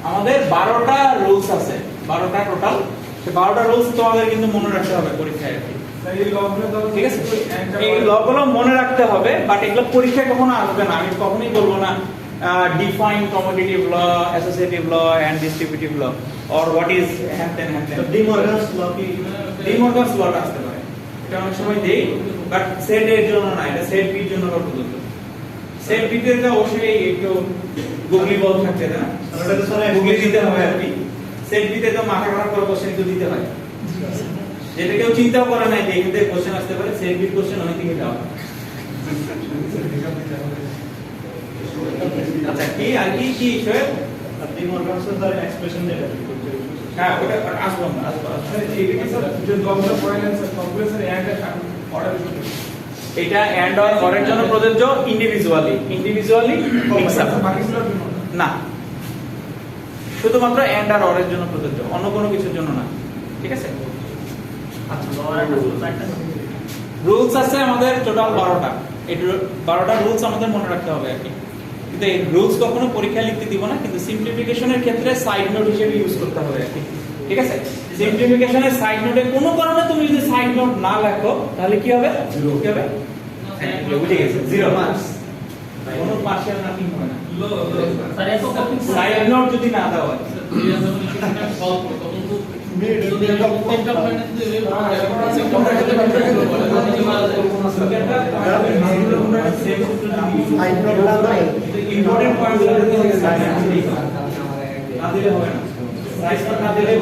আমাদের 12টা রুলস আছে, 12টা টোটাল। সেই 12টা রুলস তোমাদের কিন্তু মনে রাখতে হবে পরীক্ষায় আর কি, ঠিক আছে? এই লগুলো মনে রাখতে হবে, বাট এগুলো পরীক্ষায় কখনো আসবে না। আমি কখনোই বলবো না define commutative law, associative law and distributive law, or what is হ্যান ডি মর্গানস ল কি? ডি মর্গানস ল আসতে পারে, এটা অনেক সময় দেই, বাট সেট এর জন্য না, এটা সেট বি এর জন্য প্রযোজ্য। সেট বি তে তো অবশ্যই একটু গুগলি বল থাকতে না, ওটা তো স্যার গুগলি দিতে হবে আর কি। সেট বি তে তো মাথা খারাপ করে কোশ্চেন তো দিতে হয়, যেটা কেউ চিন্তাও করে নাই যে এখান থেকে কোশ্চেন আসতে পারে। সেট বি কোশ্চেন অনেক দিকে যাওয়া। আচ্ছা, কি আর কি কি বিষয়? ডি মর্গানস এর এক্সপ্রেশন দেবে। হ্যাঁ, ওটা আসবো আমরা, আসবো। এটা এন্ড অর অর এর জন্য প্রযোজ্য, ইন্ডিভিজুয়ালি মিক্স আপ না, শুধুমাত্র এন্ড আর অর এর জন্য প্রযোজ্য, অন্য কোনো কিছুর জন্য না, ঠিক আছে? আচ্ছা, লর একটা রুলস আছে আমাদের টোটাল 12টা। এই 12টা রুলস আমাদের মনে রাখতে হবে আর কি, কিন্তু এই রুলস কখনো পরীক্ষা লিখতে দিব না, কিন্তু সিম্পলিফিকেশনের ক্ষেত্রে সাইড নোট হিসেবে ইউজ করতে হবে আর কি, ঠিক আছে? সিম্পলিফিকেশনের সাইড নোটে কোনো কারণে তুমি যদি সাইড নোট না লেখো, তাহলে কি হবে? কি হবে? বুঝে গেছে, 0 মার্কস। কোনো পার্শিয়াল মার্কিং হবে না, স্যার এত কঠিন সাইড নোট যদি না দেওয়া হয়। ইম্পর্টেন্ট পয়েন্টগুলো না দিলে হবে না, সাইজ না দিলে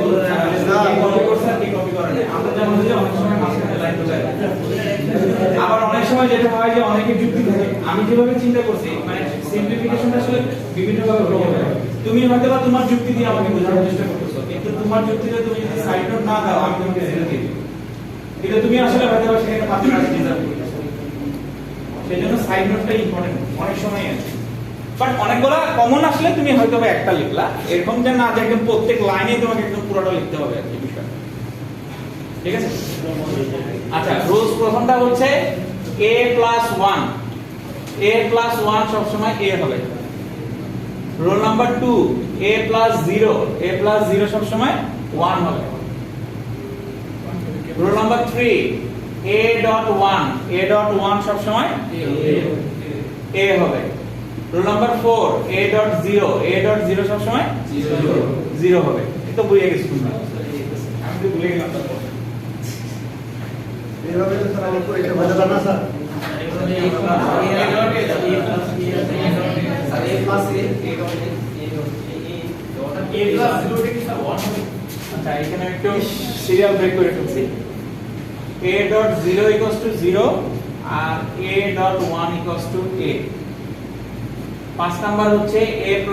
কপি করছে আর কি কপি করে না। আমরা যেমন যে অনেক সময় মাঝখানে লাইন বোঝাই, আবার অনেক সময় যেটা হয় যে অনেকে যুক্তি থাকে। আমি যেভাবে চিন্তা করছি, মানে সিম্পলিফিকেশনটা আসলে বিভিন্ন ভাবে হয়ে যাবে। তুমি হয়তো বা তোমার যুক্তি দিয়ে আমাকে বোঝানোর চেষ্টা করতেছো, কিন্তু তোমার যুক্তিতে তুমি যদি সাইড নোট না দাও, আমি তোমাকে জেনে দিই, কিন্তু তুমি আসলে হয়তো বা সেখানে পাঁচ মার্ক ডিজার্ভ করতেছো। সেজন্য সাইড নোটটা ইম্পর্টেন্ট অনেক সময় আছে, বাট অনেকগুলা কমন আসলে তুমি হয়তো বা একটা লিখলা, এরকম যে না যে একদম প্রত্যেক লাইনে তোমাকে একদম পুরোটা লিখতে হবে আর কি বিষয়, ঠিক আছে? আচ্ছা, রুলস প্রথমটা হচ্ছে a + 1, a + 1 সব সময় a হবে। রুল নাম্বার 2, a + 0, a + 0 সব সময় 1 হবে। রুল নাম্বার 3, a.1, a.1 সব সময় a হবে। রুল নাম্বার 4, a.0, a.0 সব সময় 0 হবে। এটা বুঝে গেছি তোমরা, আমি তো ভুলে গেলাম। এইভাবে তো স্যার আমাকে এটা বোঝা না স্যার। আচ্ছা, এখানে একটু সিরিয়াল ব্রেক করে ফেলছি। a.0 = 0 আর a.1 = a। 5 নাম্বার হচ্ছে a +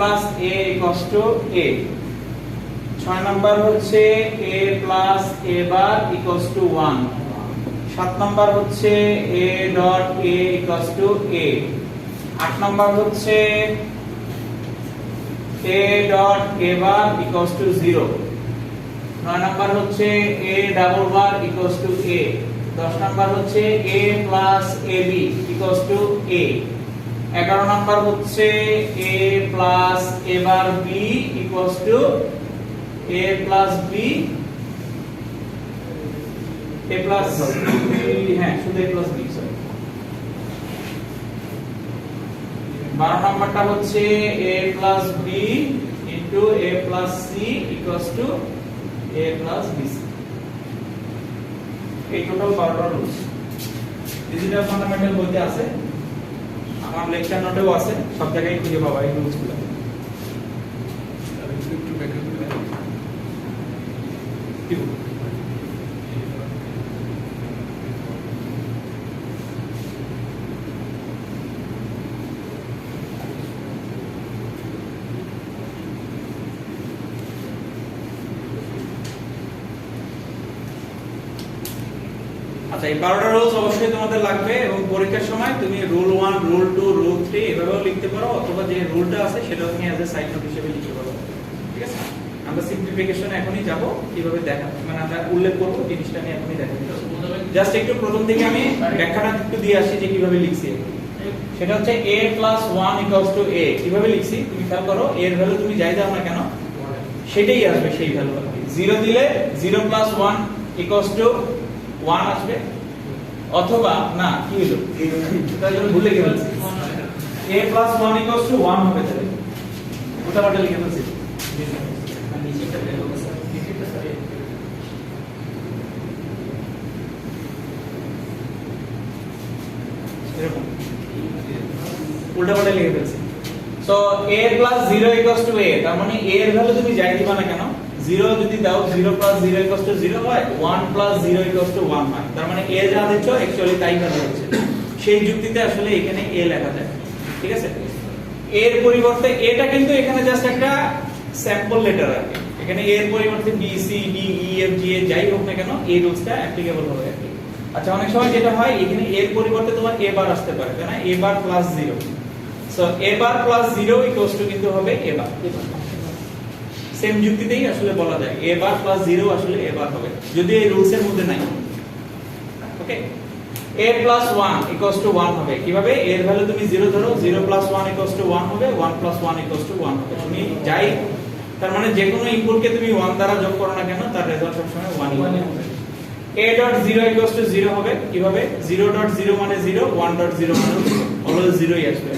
a = a। 6 নাম্বার হচ্ছে a + a bar = 1। 7 নাম্বার হচ্ছে a.a = a। 8 নাম্বার হচ্ছে a.a bar = 0। 9 নাম্বার হচ্ছে a double bar = a। 10 number হচ্ছে a + ab = a। 11 নাম্বার হচ্ছে a plus a bar b equals to a plus b a plus b, হ্যাঁ শুধু a plus b, sorry. 12 নাম্বারটা হচ্ছে a plus b into a plus c equals to a plus bc। এই total 12টা rules digital fundamental বইতে আছে, আমার lecture নোটেও আছে, সব জায়গায় খুঁজে পাবা এই রুলসগুলো। আচ্ছা, এই 12টা রুলস অবশ্যই তোমাদের লাগবে এবং পরীক্ষার সময় তুমি রুল 1, রুল 2, রুল 3 এভাবেও লিখতে পারো, অথবা যে রুলটা আছে সেটা তুমি অ্যাজ এ সাইড নোট হিসেবে লিখতে পারো। ঠিক আছে, আমরা সিম্পলিফিকেশনে এখনই যাব, কিভাবে দেখা মানে আমরা উল্লেখ করব জিনিসটা আমি এখনই দেখাবো। জাস্ট একটু প্রথম থেকে আমি ব্যাখ্যাটা একটু দিয়ে আসি যে কিভাবে লিখছি। সেটা হচ্ছে a + 1 = a। কিভাবে লিখছি তুমি খেয়াল করো, a এর ভ্যালু তুমি যাই দাও না কেন সেটাই আসবে, সেই ভ্যালু আসবে। 0 দিলে 0 + 1 = 1 আসবে, অথবা না কি হলো তাহলে আমি ভুলে গেছি, a + 1 = 1 হবে, তাহলে ওটা বাটা লিখে ফেলছি। এরকম উল্টা পাল্টা লিখে ফেলছি। সো a + 0 = a, তার মানে a এর ভ্যালু তুমি যাই দিবা না কেন, 0 যদি দাও 0 + 0 = 0 হয়, 1 + 0 = 1 হয়, তার মানে a যা দিচ্ছ অ্যাকচুয়ালি তাই ভ্যালু হচ্ছে। সেই যুক্তিতে আসলে এখানে a লেখা যায়। ঠিক আছে, এর পরিবর্তে এটা কিন্তু এখানে জাস্ট একটা স্যাম্পল লেটার আর কি। এখানে a এর পরিবর্তে b c d e f g a যাই হোক না কেন এই রুলসটা অ্যাপ্লিকেবল হবে আর কি। আচ্ছা, অনেক সময় যেটা হয় এখানে এর পরিবর্তে তোমার a বার আসতে পারে, তাই না, a বার + 0। সো a বার + 0 = কিন্তু হবে a বার। সেম যুক্তিতেই আসলে বলা যায় a বার + 0 আসলে a বার হবে, যদি এই রুলসের মধ্যে নাই। ওকে, a + 1 = 1 হবে। কিভাবে, এর ভ্যালু তুমি 0 ধরো, 0 + 1 = 1 হবে, 1 + 1 = 1 হবে। তুমি যাই, তার মানে যে কোনো ইনপুটকে তুমি 1 দ্বারা যোগ করো না কেন তার রেজাল্ট সবসময় 1 হবে। a.0 = 0 হবে। কিভাবে, 0.0 মানে 0, 1.0 মানে 0, অলওয়েজ 0ই আসবে।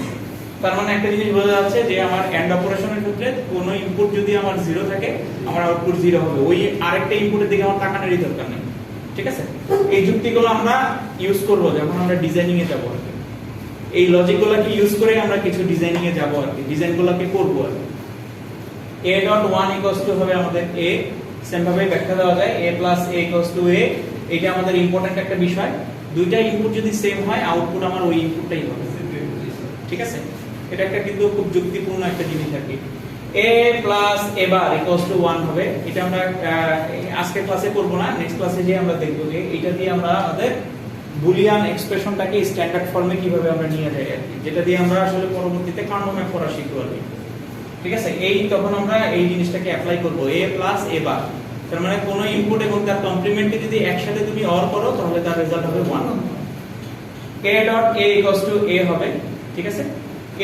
তার মানে একটা জিনিস বোঝা যাচ্ছে যে আমার এন্ড অপারেশনের ক্ষেত্রে কোনো ইনপুট যদি আমার 0 থাকে আমার আউটপুট 0 হবে, ওই আরেকটা ইনপুটের দিকে আমার তাকানোরই দরকার নেই। ঠিক আছে, এই যুক্তিগুলো আমরা ইউজ করব যখন আমরা ডিজাইনিং এ যাব আর কি। এই লজিকগুলোকে ইউজ করে আমরা কিছু ডিজাইনিং এ যাব আর কি, ডিজাইনগুলোকে করব আর কি। a.1 = হবে আমাদের a, সেম ভাবে ব্যাখ্যা দেওয়া যায় a + a = a। এটা আমাদের ইম্পর্টেন্ট একটা বিষয়, দুইটা ইনপুট যদি সেম হয় আউটপুট আমার ওই ইনপুটটাই হবে। ঠিক আছে, এটা একটা কিন্তু খুব যুক্তিপূর্ণ একটা জিনিস আর কি। a + a বার = 1 হবে। এটা আমরা আজকের ক্লাসে করব না, নেক্সট ক্লাসে যে আমরা দেখব যে এটা দিয়ে আমরা আমাদের বুলিয়ান এক্সপ্রেশনটাকে স্ট্যান্ডার্ড ফর্মে কিভাবে আমরা নিয়ে যাই আর কি, যেটা দিয়ে আমরা আসলে পরবর্তীতে কার্নো ম্যাপ করা শিখব আর কি। ঠিক আছে, এই তখন আমরা এই জিনিসটাকে অ্যাপ্লাই করব, a + a বার। তার মানে কোন ইনপুট এবং তার কমপ্লিমেন্টকে যদি একসাথে তুমি অর করো তাহলে তার রেজাল্ট হবে 1। a.a = a হবে। ঠিক আছে,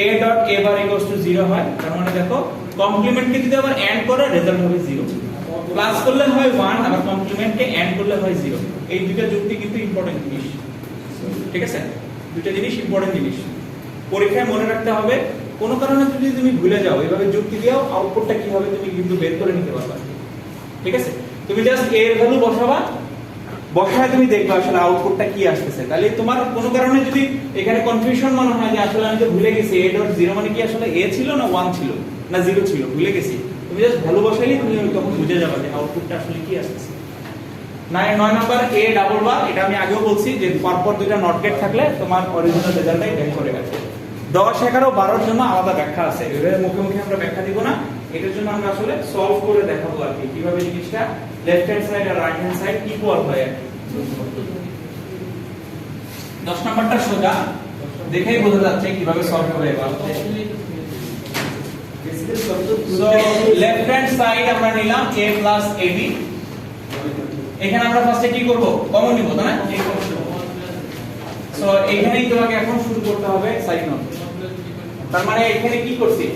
a.a বার = 0 হয়, তার মানে দেখো কমপ্লিমেন্টকে যদি আবার এন্ড করো রেজাল্ট হবে 0, প্লাস করলে হয় 1, আবার কমপ্লিমেন্টকে এন্ড করলে হয় 0। এই দুটো যুক্তি কিন্তু ইম্পর্টেন্ট জিনিস। ঠিক আছে, দুটো জিনিস ইম্পর্টেন্ট জিনিস, পরীক্ষায় মনে রাখতে হবে। কোনো কারণে যদি তুমি ভুলে যাও এইভাবে যুক্তি দিও, আউটপুটটা কি হবে তুমি কিন্তু বের করে নিতে পারবে। ঠিক আছে, তুমি জাস্ট a এর ভ্যালু বসাবা, বসায় তুমি দেখবা আসলে আউটপুটটা কি আসছে। তাহলে তোমার কোনো কারণে যদি এখানে কনফিউশন মনে হয় যে আসলে আমি তো ভুলে গেছি a.0 মানে কি আসলে a ছিল না 1 ছিল না 0 ছিল, ভুলে গেছি, তুমি জাস্ট ভ্যালু বসাইলেই তুমি তখন বুঝে যাবে যে আউটপুটটা আসলে কি আসছে। 9 নাম্বার a ডাবল বার, এটা আমি আগেও বলছি যে পরপর দুটো নট গেট থাকলে তোমার অরিজিনাল রেজাল্টটাই বের করে গেছে। 10, 11, 12 এর জন্য আলাদা ব্যাখ্যা আছে, এর মুখে মুখে আমরা ব্যাখ্যা দিব না, এটার জন্য আমরা আসলে সলভ করে দেখাবো আর কি, কিভাবে জিনিসটা লেফট হ্যান্ড সাইড আর রাইট হ্যান্ড সাইড ইকুয়াল হয় আর কি। 10 নাম্বারটা সোজা দেখেই বোঝা যাচ্ছে কিভাবে সলভ হবে। এবার সো লেফট হ্যান্ড সাইড আমরা নিলাম a + ab। এখানে আমরা ফার্স্টে কি করব, কমন নিব, তাই না? সো এখানেই তোমাকে এখন শুরু করতে হবে সাইড নোট। তার মানে এখানে কি করছি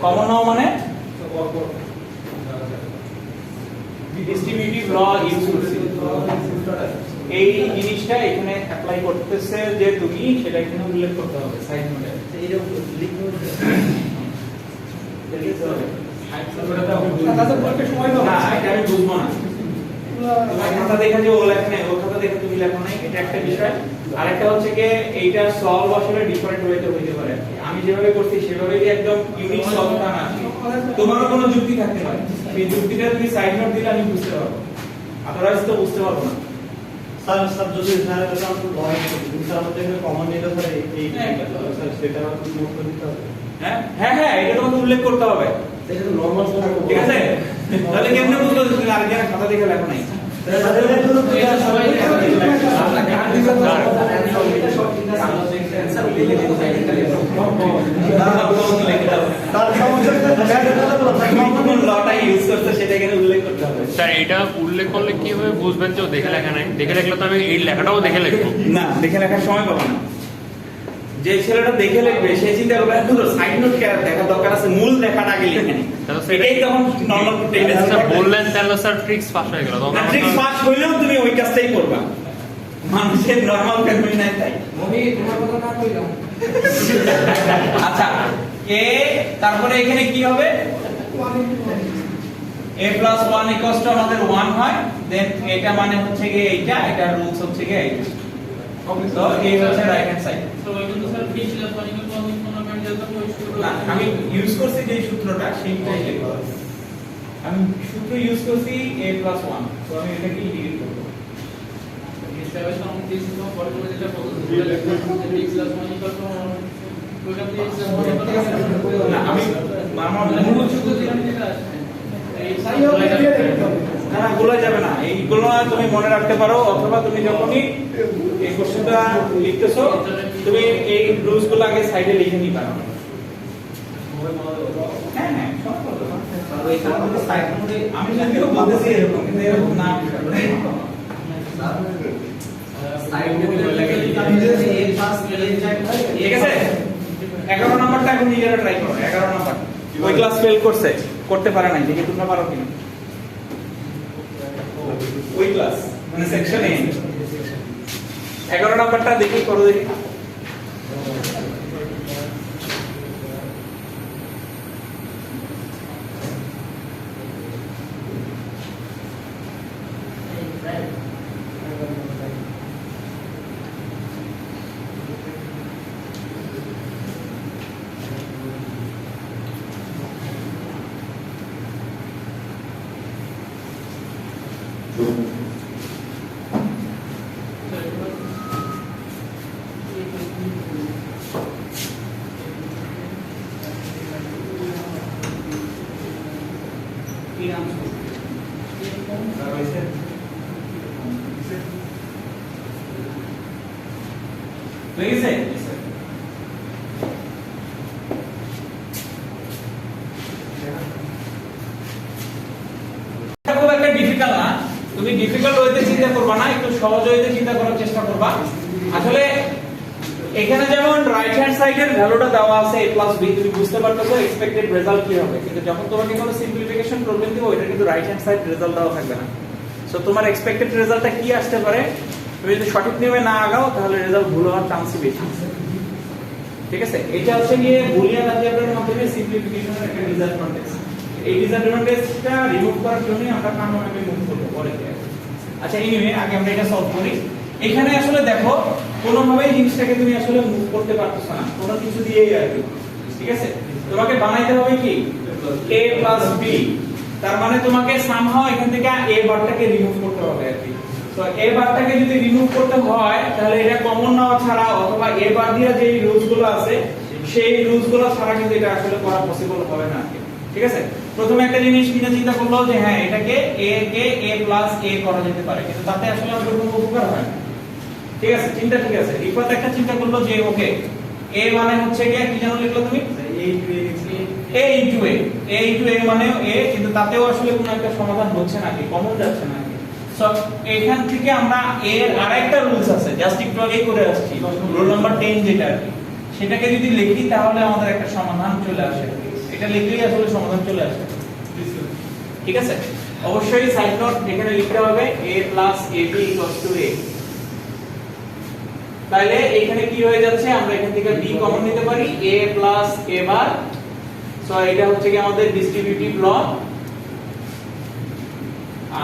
কমন নাও মানে ডিস্ট্রিবিউটিভ ল ইউজ করছি এই জিনিসটা এখানে অ্যাপ্লাই করতেছে যে তুমি সেটা এখানে উল্লেখ করতে হবে সাইড নোটে এইরকম লিখবো না এটা আমি বুঝবো না তোমার খাতা দেখে যে ও লেখা নেই ও খাতা দেখে তুমি লেখো নাই এটা একটা বিষয় আরেকটা হচ্ছে যে এইটা সলভ আসলে ডিফারেন্ট ওয়েতে হইতে পারে আমি যেভাবে করছি সেভাবেই একদম ইউনিক সলভটা না তোমারও কোনো যুক্তি থাকতে পারে সেই যুক্তিটা তুমি সাইড নোট দিলে আমি বুঝতে পারবো আদারওয়াইজ তো বুঝতে পারবো না স্যার যদি স্যার এটা আমরা লয় স্যার আমাদের কমন নিতে পারে এই স্যার সেটা আমাদের নোট করে দিতে হবে হ্যাঁ হ্যাঁ হ্যাঁ এটা তোমাকে উল্লেখ করতে হবে এটা তো নরমাল ঠিক আছে তাহলে কেমনে বুঝবো তুমি আরেকজনের খাতা দেখে লেখো নাই স্যার এটা উল্লেখ করলে কি হবে বুঝবেন যে ও দেখে লেখা নাই দেখে লেখলে তো আমি এই লেখাটাও দেখে লিখবো না দেখে লেখার সময় পাবো না যে ছেলেটা দেখে লিখবে সে চিন্তা করবে পুরো সাইড নোট দেখা দরকার আছে মূল লেখাটা আগে লিখে নি এটাই তখন নরমাল টেন্ডেন্সি স্যার বললেন তাহলে স্যার ট্রিক্স পাস হয়ে গেল তখন ট্রিক্স পাস হইলেও তুমি ওই কাজটাই করবা মানুষের নরমাল ফ্যামিলি নাই তাই মমি তোমার কথা না কইলাম আচ্ছা এ তারপরে এখানে কি হবে a plus 1 equals to আমাদের 1 হয় দেন এটা মানে হচ্ছে কি এইটা এটা রুলস হচ্ছে কি এইটা ওকে তো এই হচ্ছে রাইট হ্যান্ড সাইড তো কিন্তু স্যার b + 1 = 1 টুর্নামেন্ট যেটা ওই সূত্র না আমি ইউজ করছি যে সূত্রটা সেইটাই লিখব আমি সূত্র ইউজ করছি a plus 1 তো আমি এটাকে ডিলিট করব হিসাবে সংকেত ছিল পরে পরে যেটা বলতে b + 1 = ওইটা দিয়ে না আমি আমার মূল সূত্র দিলাম যেটা আছে এই না ভুলে যাবে না এইগুলো তুমি মনে রাখতে পারো অথবা তুমি যখনই এই কোশ্চেনটা লিখতেছো তুমি এই রুলস গুলো আগে সাইডে লিখে নিবা হ্যাঁ হ্যাঁ সব করো ওই কারণে সাইড নোটে আমি যদিও বলতেছি এরকম কিন্তু এরকম না সাইড নোটে আমি যদি এ পাস মিলে যাই ঠিক আছে 11 নাম্বারটা এখন নিজেরা ট্রাই করো 11 নাম্বার ওই ক্লাস ফেল করতে পারে নাই দেখি তোমরা পারো কিনা ওই ক্লাস মানে সেকশন এ 11 নাম্বারটা দেখি করো দেখি কি নাম হয়ে গেছে খুব একটা ডিফিকাল্ট না তুমি ডিফিকাল্ট ওয়েতে চিন্তা করবা না একটু সহজ ওয়েতে চিন্তা করার চেষ্টা করবা আসলে এখানে যেমন রাইট হ্যান্ড সাইডের ভ্যালুটা দেওয়া আছে a + b তুমি বুঝতে পারতেছো এক্সপেক্টেড রেজাল্ট কি হবে কিন্তু যখন তোমাকে কোনো সিম্পলিফিকেশন প্রবলেম দিব এটা কিন্তু রাইট হ্যান্ড সাইড রেজাল্ট দেওয়া থাকবে না সো তোমার এক্সপেক্টেড রেজাল্টটা কি আসতে পারে তুমি যদি সঠিক নিয়মে না আগাও তাহলে রেজাল্ট ভুল হওয়ার চান্সই বেশি ঠিক আছে এটা হচ্ছে গিয়ে বুলিয়ান অ্যালজেব্রার মাধ্যমে সিম্পলিফিকেশনের একটা ডিসঅ্যাডভান্টেজ এই ডিসঅ্যাডভান্টেজটা রিমুভ করার জন্য আমরা কার্নোম্যাপে মুভ করব পরে আচ্ছা এনিওয়ে আগে আমরা এটা সলভ করি এখানে আসলে দেখো কোনোভাবেই জিনিসটাকে তুমি আসলে মুভ করতে পারতেছো না কোনো কিছু দিয়েই আর কি ঠিক আছে তোমাকে বানাইতে হবে কি a + b তার মানে তোমাকে সামহাও এখান থেকে a বারটাকে রিমুভ করতে হবে আর কি তো a বারটাকে যদি রিমুভ করতে হয় তাহলে এটা কমন নাও ছাড়া অথবা a বার দিয়ে যে রুলস গুলো আছে সেই রুলস গুলো ছাড়া কিন্তু এটা আসলে করা পসিবল হবে না ঠিক আছে প্রথমে একটা জিনিস কিনা চিন্তা করলো যে হ্যাঁ এটাকে a কে a + a করা যেতে পারে কিন্তু তাতে আসলে আমাদের কোনো উপকার হয় না ঠিক আছে চিন্তা ঠিক আছে রিফাত একটা চিন্তা করলো যে ওকে a মানে হচ্ছে কি জানো লিখলো তুমি a into a মানে a কিন্তু তাতেও আসলে কোনো একটা সমাধান হচ্ছে নাকি কমন যাচ্ছে নাকি সো এখান থেকে আমরা এর আরেকটা রুলস আছে জাস্ট একটু আগে করে আসছি রুল নাম্বার 10 যেটা আর কি সেটাকে যদি লিখি তাহলে আমাদের একটা সমাধান চলে আসে। এটা লিখলেই আসলে সমাধান চলে আসে। ঠিক আছে, অবশ্যই সাইড নোট এখানে লিখতে হবে a plus ab equals to a। তাহলে এখানে কি হয়ে যাচ্ছে, আমরা এখান থেকে b কমন নিতে পারি, a plus a bar. So এটা হচ্ছে কি আমাদের ডিস্ট্রিবিউটিভ ল।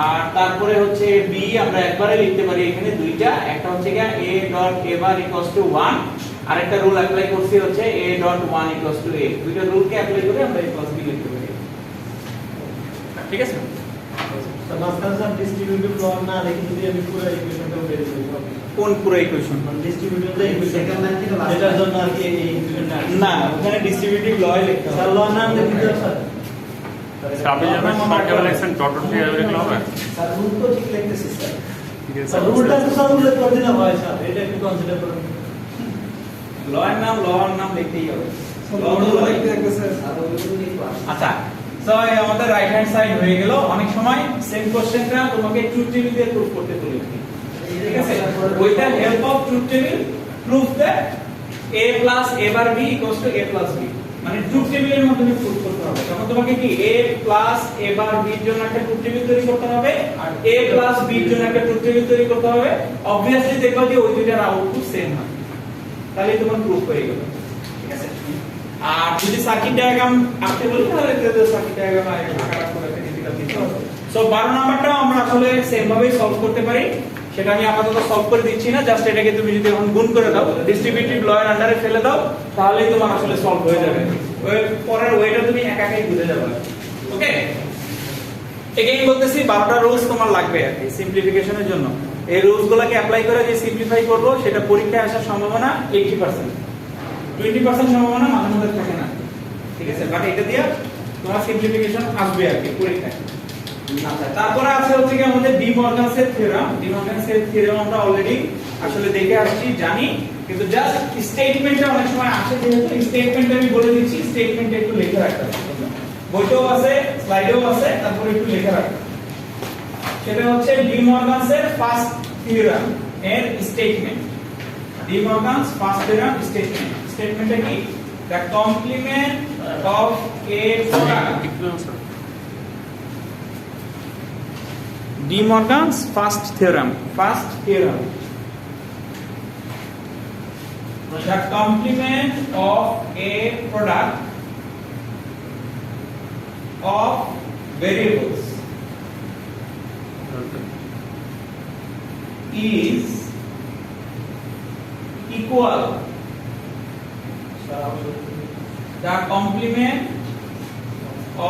আর তারপরে হচ্ছে b আমরা একবারে লিখতে পারি এখানে দুইটা, একটা হচ্ছে কি a dot a bar equals to 1, আর একটা রুল অ্যাপ্লাই করছি হচ্ছে a dot 1 equals to a। দুইটা রুলকে অ্যাপ্লাই করে আমরা a প্লাস b লিখতে পারি। ঠিক আছে, তো মাঝখানে স্যার ডিস্ট্রিবিউটিভ ল না লিখে যদি আমি পুরো ইকুয়েশনটা বের করি, কোন পুরো ইকুয়েশন? মানে ডিস্ট্রিবিউটিভ যে সেকেন্ড ম্যাথ থেকে বাদ এটার জন্য আর কি এই ইকুয়েশনটা না, ওখানে ডিস্ট্রিবিউটিভ লয় লিখতে হবে। স্যার ল নাম লিখে দাও স্যার। আপনি যখন পার্টিকুলার এক্সেন ডট ডট দিয়ে লিখলে হবে। স্যার রুল তো ঠিক লিখতেছি স্যার। ঠিক আছে স্যার রুলটা তো স্যার উল্লেখ করে দিলে হয় স্যার, এটা একটু কনসিডার করুন। লয়ের নাম লিখতেই হবে। আর ওগুলো লিখবো আচ্ছা, সো আমাদের রাইট হ্যান্ড সাইড হয়ে গেল। অনেক সময় সেম কোশ্চেনটা তোমাকে ট্রুথ টেবিল দিয়ে প্রুফ করতে বলে। ঠিক আছে, with the help of truth table proof that a plus a bar b equals to a plus b, মানে ট্রুথ টেবিলের মাধ্যমে প্রুফ করতে হবে। তখন তোমাকে কি a plus a bar b এর জন্য একটা ট্রুথ টেবিল তৈরি করতে হবে, আর a plus b এর জন্য একটা ট্রুথ টেবিল তৈরি করতে হবে। অবভিয়াসলি দেখবা যে ওই দুইটার আউটপুট সেম হয়, তাহলে তোমার প্রুফ হয়ে গেল। ঠিক আছে, আর যদি সার্কিট ডায়াগ্রাম আঁকতে বলি তাহলে তো সার্কিট ডায়াগ্রাম আঁকাটা খুব একটা ডিফিকাল্ট কিছু না। সো 12 নাম্বারটাও আমরা আসলে সেম ভাবেই সলভ করতে পারি, সেটা আমি আপাতত সলভ করে দিচ্ছি না। জাস্ট এটাকে তুমি যদি এখন গুণ করে দাও, ডিস্ট্রিবিউটিভ ল এর আন্ডারে ফেলে দাও, তাহলেই তোমার আসলে সলভ হয়ে যাবে। ওই পরের ওয়েটা তুমি একা একাই বুঝে যাবে। ওকে, এগেইন বলতেছি 12টা রুলস তোমার লাগবে আর কি সিম্পলিফিকেশনের জন্য। এই রুলসগুলোকে অ্যাপ্লাই করে যে সিম্পলিফাই করব সেটা পরীক্ষায় আসার সম্ভাবনা 80%, 20% সম্ভাবনা মাঝে মধ্যে থাকে না। ঠিক আছে, বাট এটা দিয়ে তোমার সিম্পলিফিকেশন আসবে আর কি পরীক্ষায়। আচ্ছা, তারপরে আছে হচ্ছে কি আমাদের ডি মর্গানসের থিওরাম। ডি মর্গানসের থিওরাম আমরা অলরেডি আসলে দেখে আসছি, জানি, কিন্তু জাস্ট স্টেটমেন্টটা অনেক সময় আসে, যেহেতু স্টেটমেন্ট আমি বলে দিচ্ছি, স্টেটমেন্টটা একটু লিখে রাখতে হবে। বইতেও আছে, স্লাইডেও আছে, তারপরে একটু লিখে রাখতে হবে। সেটা হচ্ছে ডি মর্গানসের ফার্স্ট থিওরাম এর statement. De Morgan's first theorem statement. স্টেটমেন্টটা কি? The complement of a product. De Morgan's first theorem. The complement of a product of variables is equal. The complement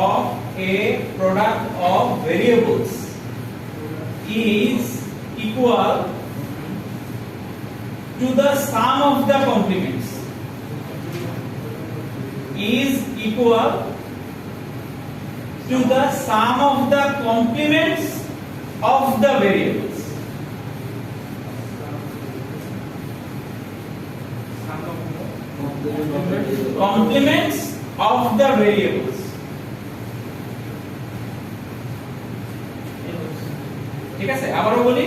of a product of variables is equal to the sum of the complements. Is equal to the sum of the complements of the variables. Complements of the variables. ঠিক আছে, আবারও বলি,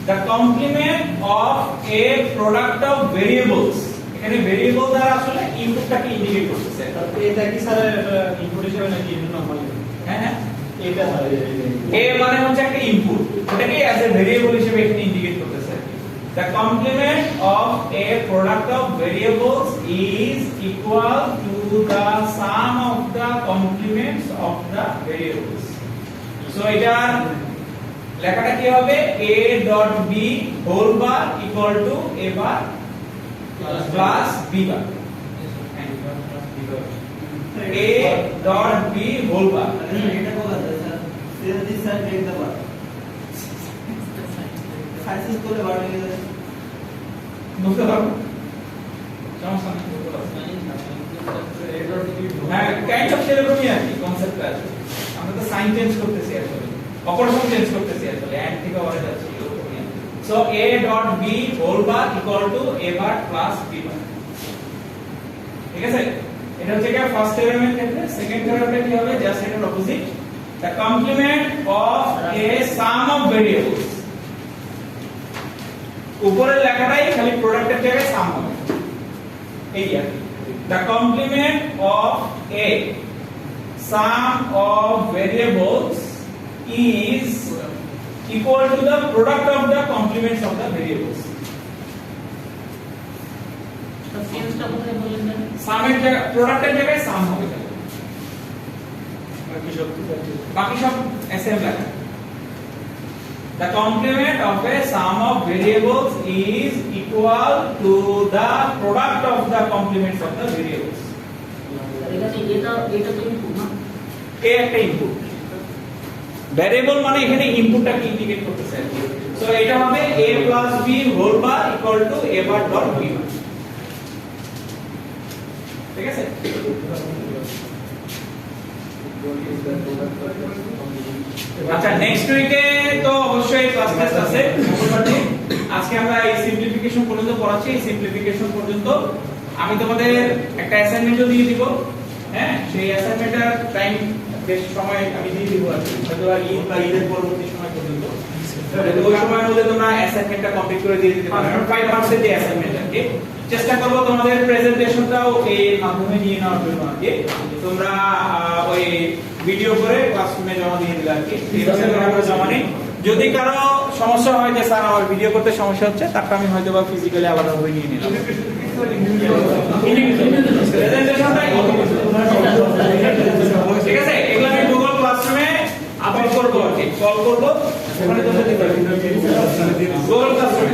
the complement of a product of variables। এখানে variable দ্বারা আসলে ইনপুটটাকে indicate করতেছে। তারপরে এটা কি স্যার ইনপুট হিসেবে নাকি নরমালি? হ্যাঁ হ্যাঁ, এটা স্যার a মানে হচ্ছে একটা ইনপুট, ওটাকে অ্যাজ এ ভেরিয়েবল হিসেবে এখানে ইন্ডিকেট করতেছে। the complement of a product of variables is equal to the sum of the complements of the variables। so এটা লেখাটা কি হবে? a dot b whole bar equal to a bar plus b bar. a dot b whole bar, এটা বলা যায় sir, sell this sir দেখতে পারো size করে বাড়িয়ে দিলে বুঝতে পারবো? সমস্যা নেই। হ্যাঁ, কাইন্ড অফ সেরকমই আর কি কনসেপ্টটা আছে। আমরা তো সাইন চেঞ্জ করতেছি আসলে, অপারেশন চেঞ্জ করতেছি আসলে, এন্ড থেকে ওরে যাচ্ছি এরকমই। So a dot b whole bar equal to a bar plus b bar. ঠিক আছে, এটা হচ্ছে কি ফার্স্ট থিওরেমের ক্ষেত্রে। সেকেন্ড থিওরেমটা কি হবে? জাস্ট এটার opposite, the complement of a sum of variables. উপরের লেখাটাই খালি প্রোডাক্টের জায়গায় সাম হবে, এই আর the complement of a sum of variables is equal to the product of the complements of the variables. তো সেন্সটা কোথায় বললেন না? সামের জায়গা প্রোডাক্টের জায়গায় সাম হবে, বাকি সব এসএম লেখা। The complement of a sum of variables is equal to the product of the complements of the variables. এখানে এটা তো ইনপুট না? এ একটা ইনপুট, ভ্যারিয়েবল মানে এখানে ইনপুটটাকে ইন্ডিকেট করতেছে। সো এটা হবে a + b whole bar equal to a bar dot b bar. ঠিক আছে? আচ্ছা, নেক্সট উইকে তো অবশ্যই ক্লাস টেস্ট আছে মঙ্গলবারে। আজকে আমরা এই সিম্পলিফিকেশন পর্যন্ত পড়াচ্ছি। এই সিম্পলিফিকেশন পর্যন্ত আমি তোমাদের একটা অ্যাসাইনমেন্টও দিয়ে দিব। হ্যাঁ, সেই অ্যাসাইনমেন্টের টাইম বেশ সময় আমি দিয়ে দিব আর কি, হয়তো ঈদ বা ঈদের পরবর্তী সময় পর্যন্ত। ওই সময়ের মধ্যে তোমরা অ্যাসাইনমেন্টটা কমপ্লিট করে দিয়ে দিতে পারো। 5 মার্কসের যে অ্যাসাইনমেন্ট আর কি, চেষ্টা করব তোমাদের প্রেজেন্টেশনটাও এর মাধ্যমে নিয়ে নেওয়ার জন্য আর কি। তোমরা ওই ভিডিও করে ক্লাসরুমে জমা দিয়ে দিলে আর কি, জমা নেই। যদি কারো সমস্যা হয় যে স্যার আমার ভিডিও করতে সমস্যা হচ্ছে, তারপর আমি হয়তো বা ফিজিক্যালি আলাদা ভাবে নিয়ে নিলাম। ঠিক আছে, এগুলো আমি গুগল ক্লাসরুমে আপলোড করবো আর কি, কল করবো, ওখানে তোমরা দিতে পারবে গুগল ক্লাসরুমে।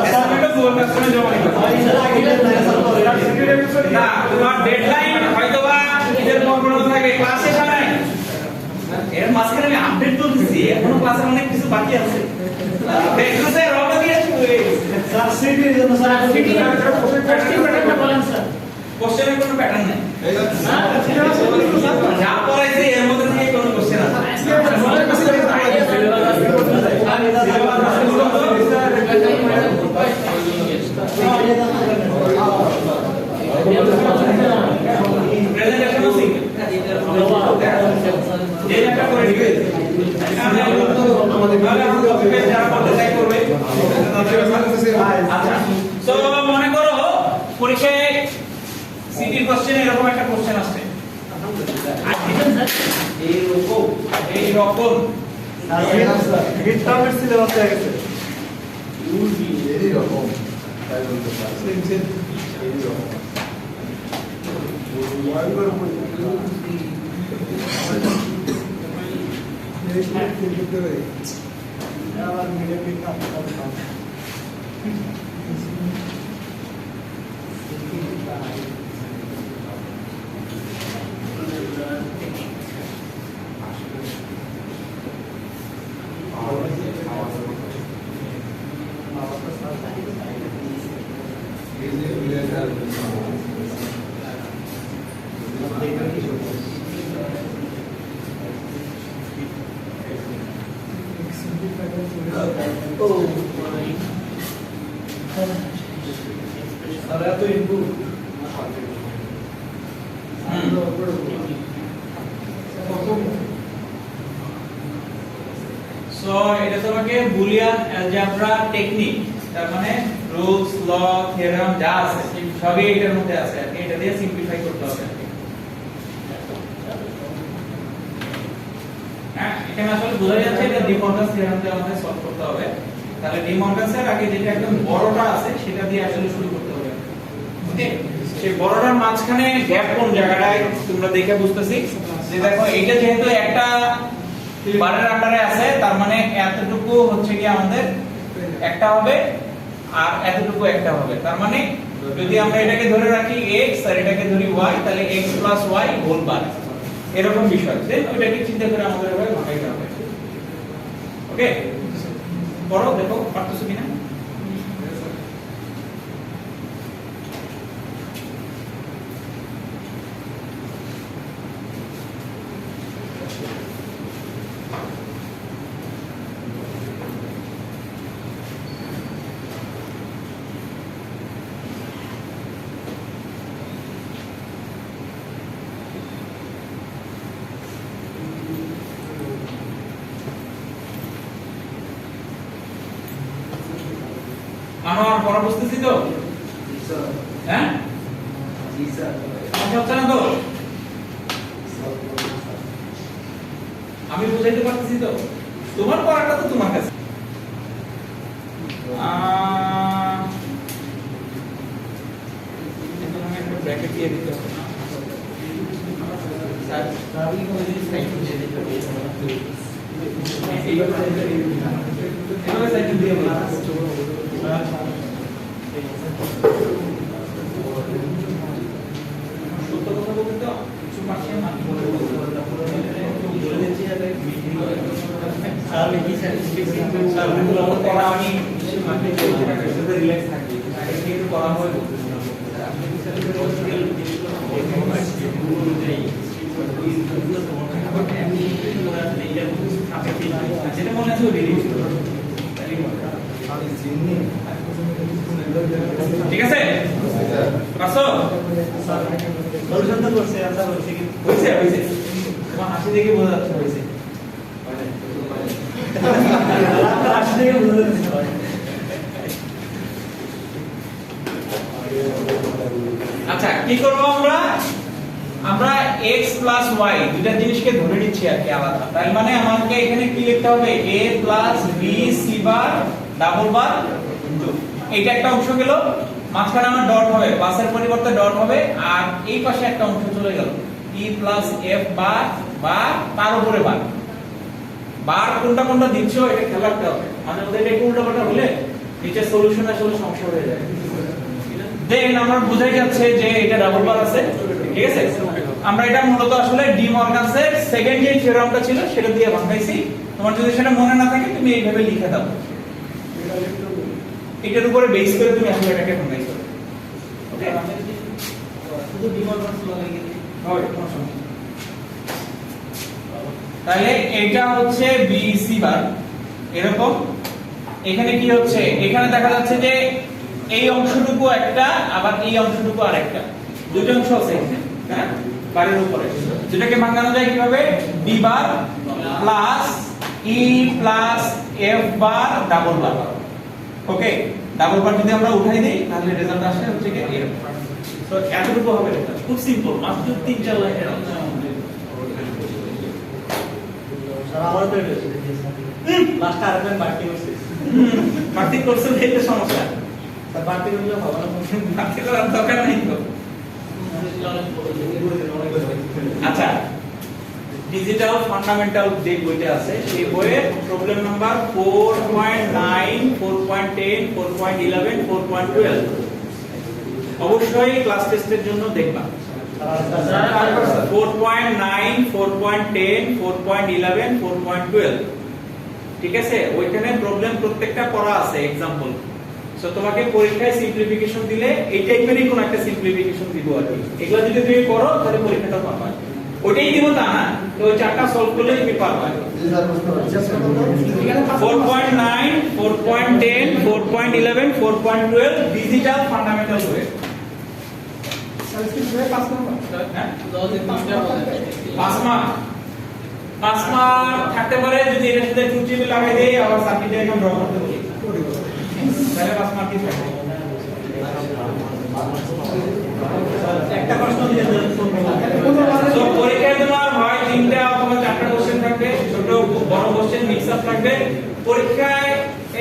অ্যাসাইনমেন্টও গুগল ক্লাসরুমে জমা দিতে হবে। না, তোমার ডেডলাইন হয়তো বা ঈদের পর পর্যন্ত থাকে, ক্লাস শেষ হয় নাই। এর মাঝখানে আমি আপডেট তো দিচ্ছি, এখনো ক্লাসের অনেক কিছু বাকি আছে। দেখো স্যার, রওনা দিয়েছি স্যার সিটির জন্য স্যার বলেন স্যার। কোশ্চেনের কোনো প্যাটার্ন নেই। যা পড়াইছে এর মধ্যে থেকে কোনো কোশ্চেন আছে? প্রেজেন্টেশনও সিঙ্গেল এই একটা করে দিবে। আমাদের যারা করতে চাই করবে। আচ্ছা, তো মনে করো পরীক্ষায় সিটির কোশ্চেন এরকম একটা কোশ্চেন আসছে, এইরকম মিডটার্মের সিলেবাস হয়ে গেছে। সো এটা তোমাকে বুলিয়ান অ্যালজেব্রা টেকনিক, তার মানে রুলস, ল, থিওরেম যা আছে সবই এটার মধ্যে আছে আর কি। এটা দিয়ে সিম্পলিফাই করতে হবে আর কি। হ্যাঁ, এখানে আসলে বোঝা যাচ্ছে এটা ডি মর্গানস থিওরেম দিয়ে আমাদের সলভ করতে হবে। তাহলে ডি মর্গানসের আগে যেটা একদম বড়টা আছে সেটা দিয়ে আসলে শুরু করতে হবে। ওকে, সেই বড়টার মাঝখানে গ্যাপ কোন জায়গাটায় তোমরা দেখে বুঝতেছি যে দেখো এইটা যেহেতু একটা বারের আন্ডারে আছে, তার মানে এতটুকু হচ্ছে কি আমাদের একটা হবে আর এতটুকু একটা হবে। তার মানে যদি আমরা এটাকে ধরে রাখি x আর এটাকে ধরি y, তাহলে x + y হোল বার, এরকম বিষয়। দেন ওইটাকে চিন্তা করে আমাদের এভাবে ভাগাইতে হবে। ওকে, করো, দেখো পারতেছো কিনা। আমার পড়া বুঝতেছি তো? হ্যাঁ, হচ্ছে না তো? আমি বুঝাইতে পারতেছি তো? তোমার পড়াটা তো তোমার কাছে। এখন আমি একটা ব্র্যাকেট দিয়ে দিতে হবে না? স্যার আমি কোনো জিনিস সাইড দিয়ে দিতে হবে এইভাবে সাইড দিয়ে দিতে হবে। সত্য কথা বলতে তো কিছু মাসিয়া মাটি বলে বলে দিচ্ছি যাতে স্যার কি স্যার স্যার এগুলো আমার পড়া আমি কিছু মাটি বলতে রাখি যাতে রিল্যাক্স থাকি আগে থেকে একটু পড়া হয় বলতেছিলাম আপনি কি স্যার প্রফেশনাল জিনিসগুলো অনুযায়ী যেটা মনে আছে ওই ঠিক আছে পারছো সলিউশন তো করছে আনসার হয়েছে কি হয়েছে হয়েছে তোমার হাসি দেখে বোঝা যাচ্ছে হয়েছে হাসি থেকে বুঝে যাচ্ছে ভাই আচ্ছা কি করব আমরা আমরা x y দুইটা জিনিসকে ধরে নিচ্ছি আর কি আলাদা তার মানে আমাকে এখানে কি লিখতে হবে a b c bar double বার এইটা একটা অংশ গেল মাঝখানে আমার ডট হবে প্লাসের পরিবর্তে ডট হবে আর এই পাশে একটা অংশ চলে গেল e f বার বা তার উপরে বার বার কোনটা কোনটা দিচ্ছো এটা খেয়াল রাখতে হবে মানে ওদের এটা উল্টাপাল্টা হলে নিচে সলিউশন আসলে সমস্যা হয়ে যায় দেন আমরা বুঝাই যাচ্ছে যে এটা ডাবল বার আছে ঠিক আছে আমরা এটা মূলত আসলে ডি মর্গানসের সেকেন্ড যে থিওরামটা ছিল সেটা দিয়ে ভাঙাইছি তোমার যদি সেটা মনে না থাকে তুমি এইভাবে লিখে দাও এটার উপরে বেস করে তুমি আসলে এটাকে ভাঙাইছো ওকে শুধু ডি মর্গানস লাগাই গেলে হয় কোনো সমস্যা নেই। তাহলে এটা হচ্ছে বিসি বার এরকম এখানে কি হচ্ছে এখানে দেখা যাচ্ছে যে এই অংশটুকু একটা আবার এই অংশটুকু আরেকটা দুটো অংশ আছে এখানে হ্যাঁ বারের উপরে যেটাকে ভাঙানো যায় কিভাবে B bar plus E plus F bar double bar okay double bar যদি আমরা উঠাই দেই তাহলে রেজাল্ট আসে হচ্ছে কি এরকম তো এতটুকু হবে এটা খুব সিম্পল মাত্র 3-4 লাইনের আলোচনা স্যার আমার তো লাস্ট আরেকবার বাড়তি হচ্ছে বাড়তি করছে এটা সমস্যা স্যার বাড়তি করলে হবে না বাড়তি করার দরকার নেই তো আচ্ছা ডিজিটাল ফান্ডামেন্টাল যে বইটা আছে সেই বইয়ের প্রবলেম নাম্বার 4.9 4.10 4.11 4.12 অবশ্যই ক্লাস টেস্টের জন্য দেখবা 4.9 4.10 4.11 4.12 ঠিক আছে ওইখানে প্রবলেম প্রত্যেকটা করা আছে एग्जांपल সো তোমাকে পরীক্ষায় সিম্পলিফিকেশন দিলে এই টাইপেরই কোন একটা সিম্পলিফিকেশন দিব আর কি এগুলা যদি তুমি করো তাহলে পরীক্ষাটা পাবা ওইটাই দিব না তো ওই চারটা সলভ করলেই তুমি পারবা 4.9 4.10 4.11 4.12 ডিজিটাল ফান্ডামেন্টাল ওয়ে হ্যাঁ 5 মার্ক থাকতে পারে যদি এর সাথে ট্রু লাগাই দেই আবার সার্কিট ডায়াগ্রাম ড্র করতে বলি তাহলে 5 মার্ক কি থাকবে একটা প্রশ্ন দিয়ে তো পরীক্ষায় তোমার হয় 3টা অথবা 4টা কোশ্চেন থাকবে ছোট বড় কোশ্চেন মিক্স আপ থাকবে পরীক্ষায়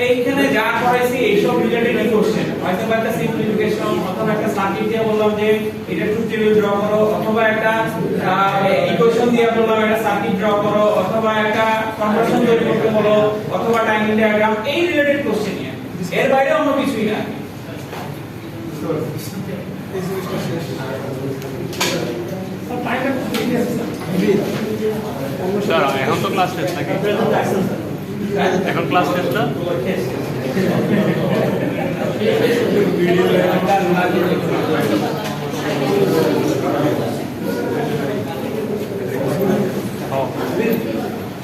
এইখানে যা করাইছি এই সব রিলেটেড কোশ্চেন হয়তো একটা সিম্পলিফিকেশন অথবা একটা সার্কিট দিয়ে বললাম যে এটা ট্রুথ টেবিল ড্র করো অথবা একটা ইকুয়েশন দিয়ে বললাম একটা সার্কিট ড্র করো অথবা একটা কনভার্সন তৈরি করতে বলো অথবা টাইমিং ডায়াগ্রাম এই রিলেটেড কোশ্চেন নিয়ে এর বাইরে অন্য কিছুই না স্যার এখন তো ক্লাস টেস্ট নাকি এখন ক্লাস টেস্টটা ভিডিও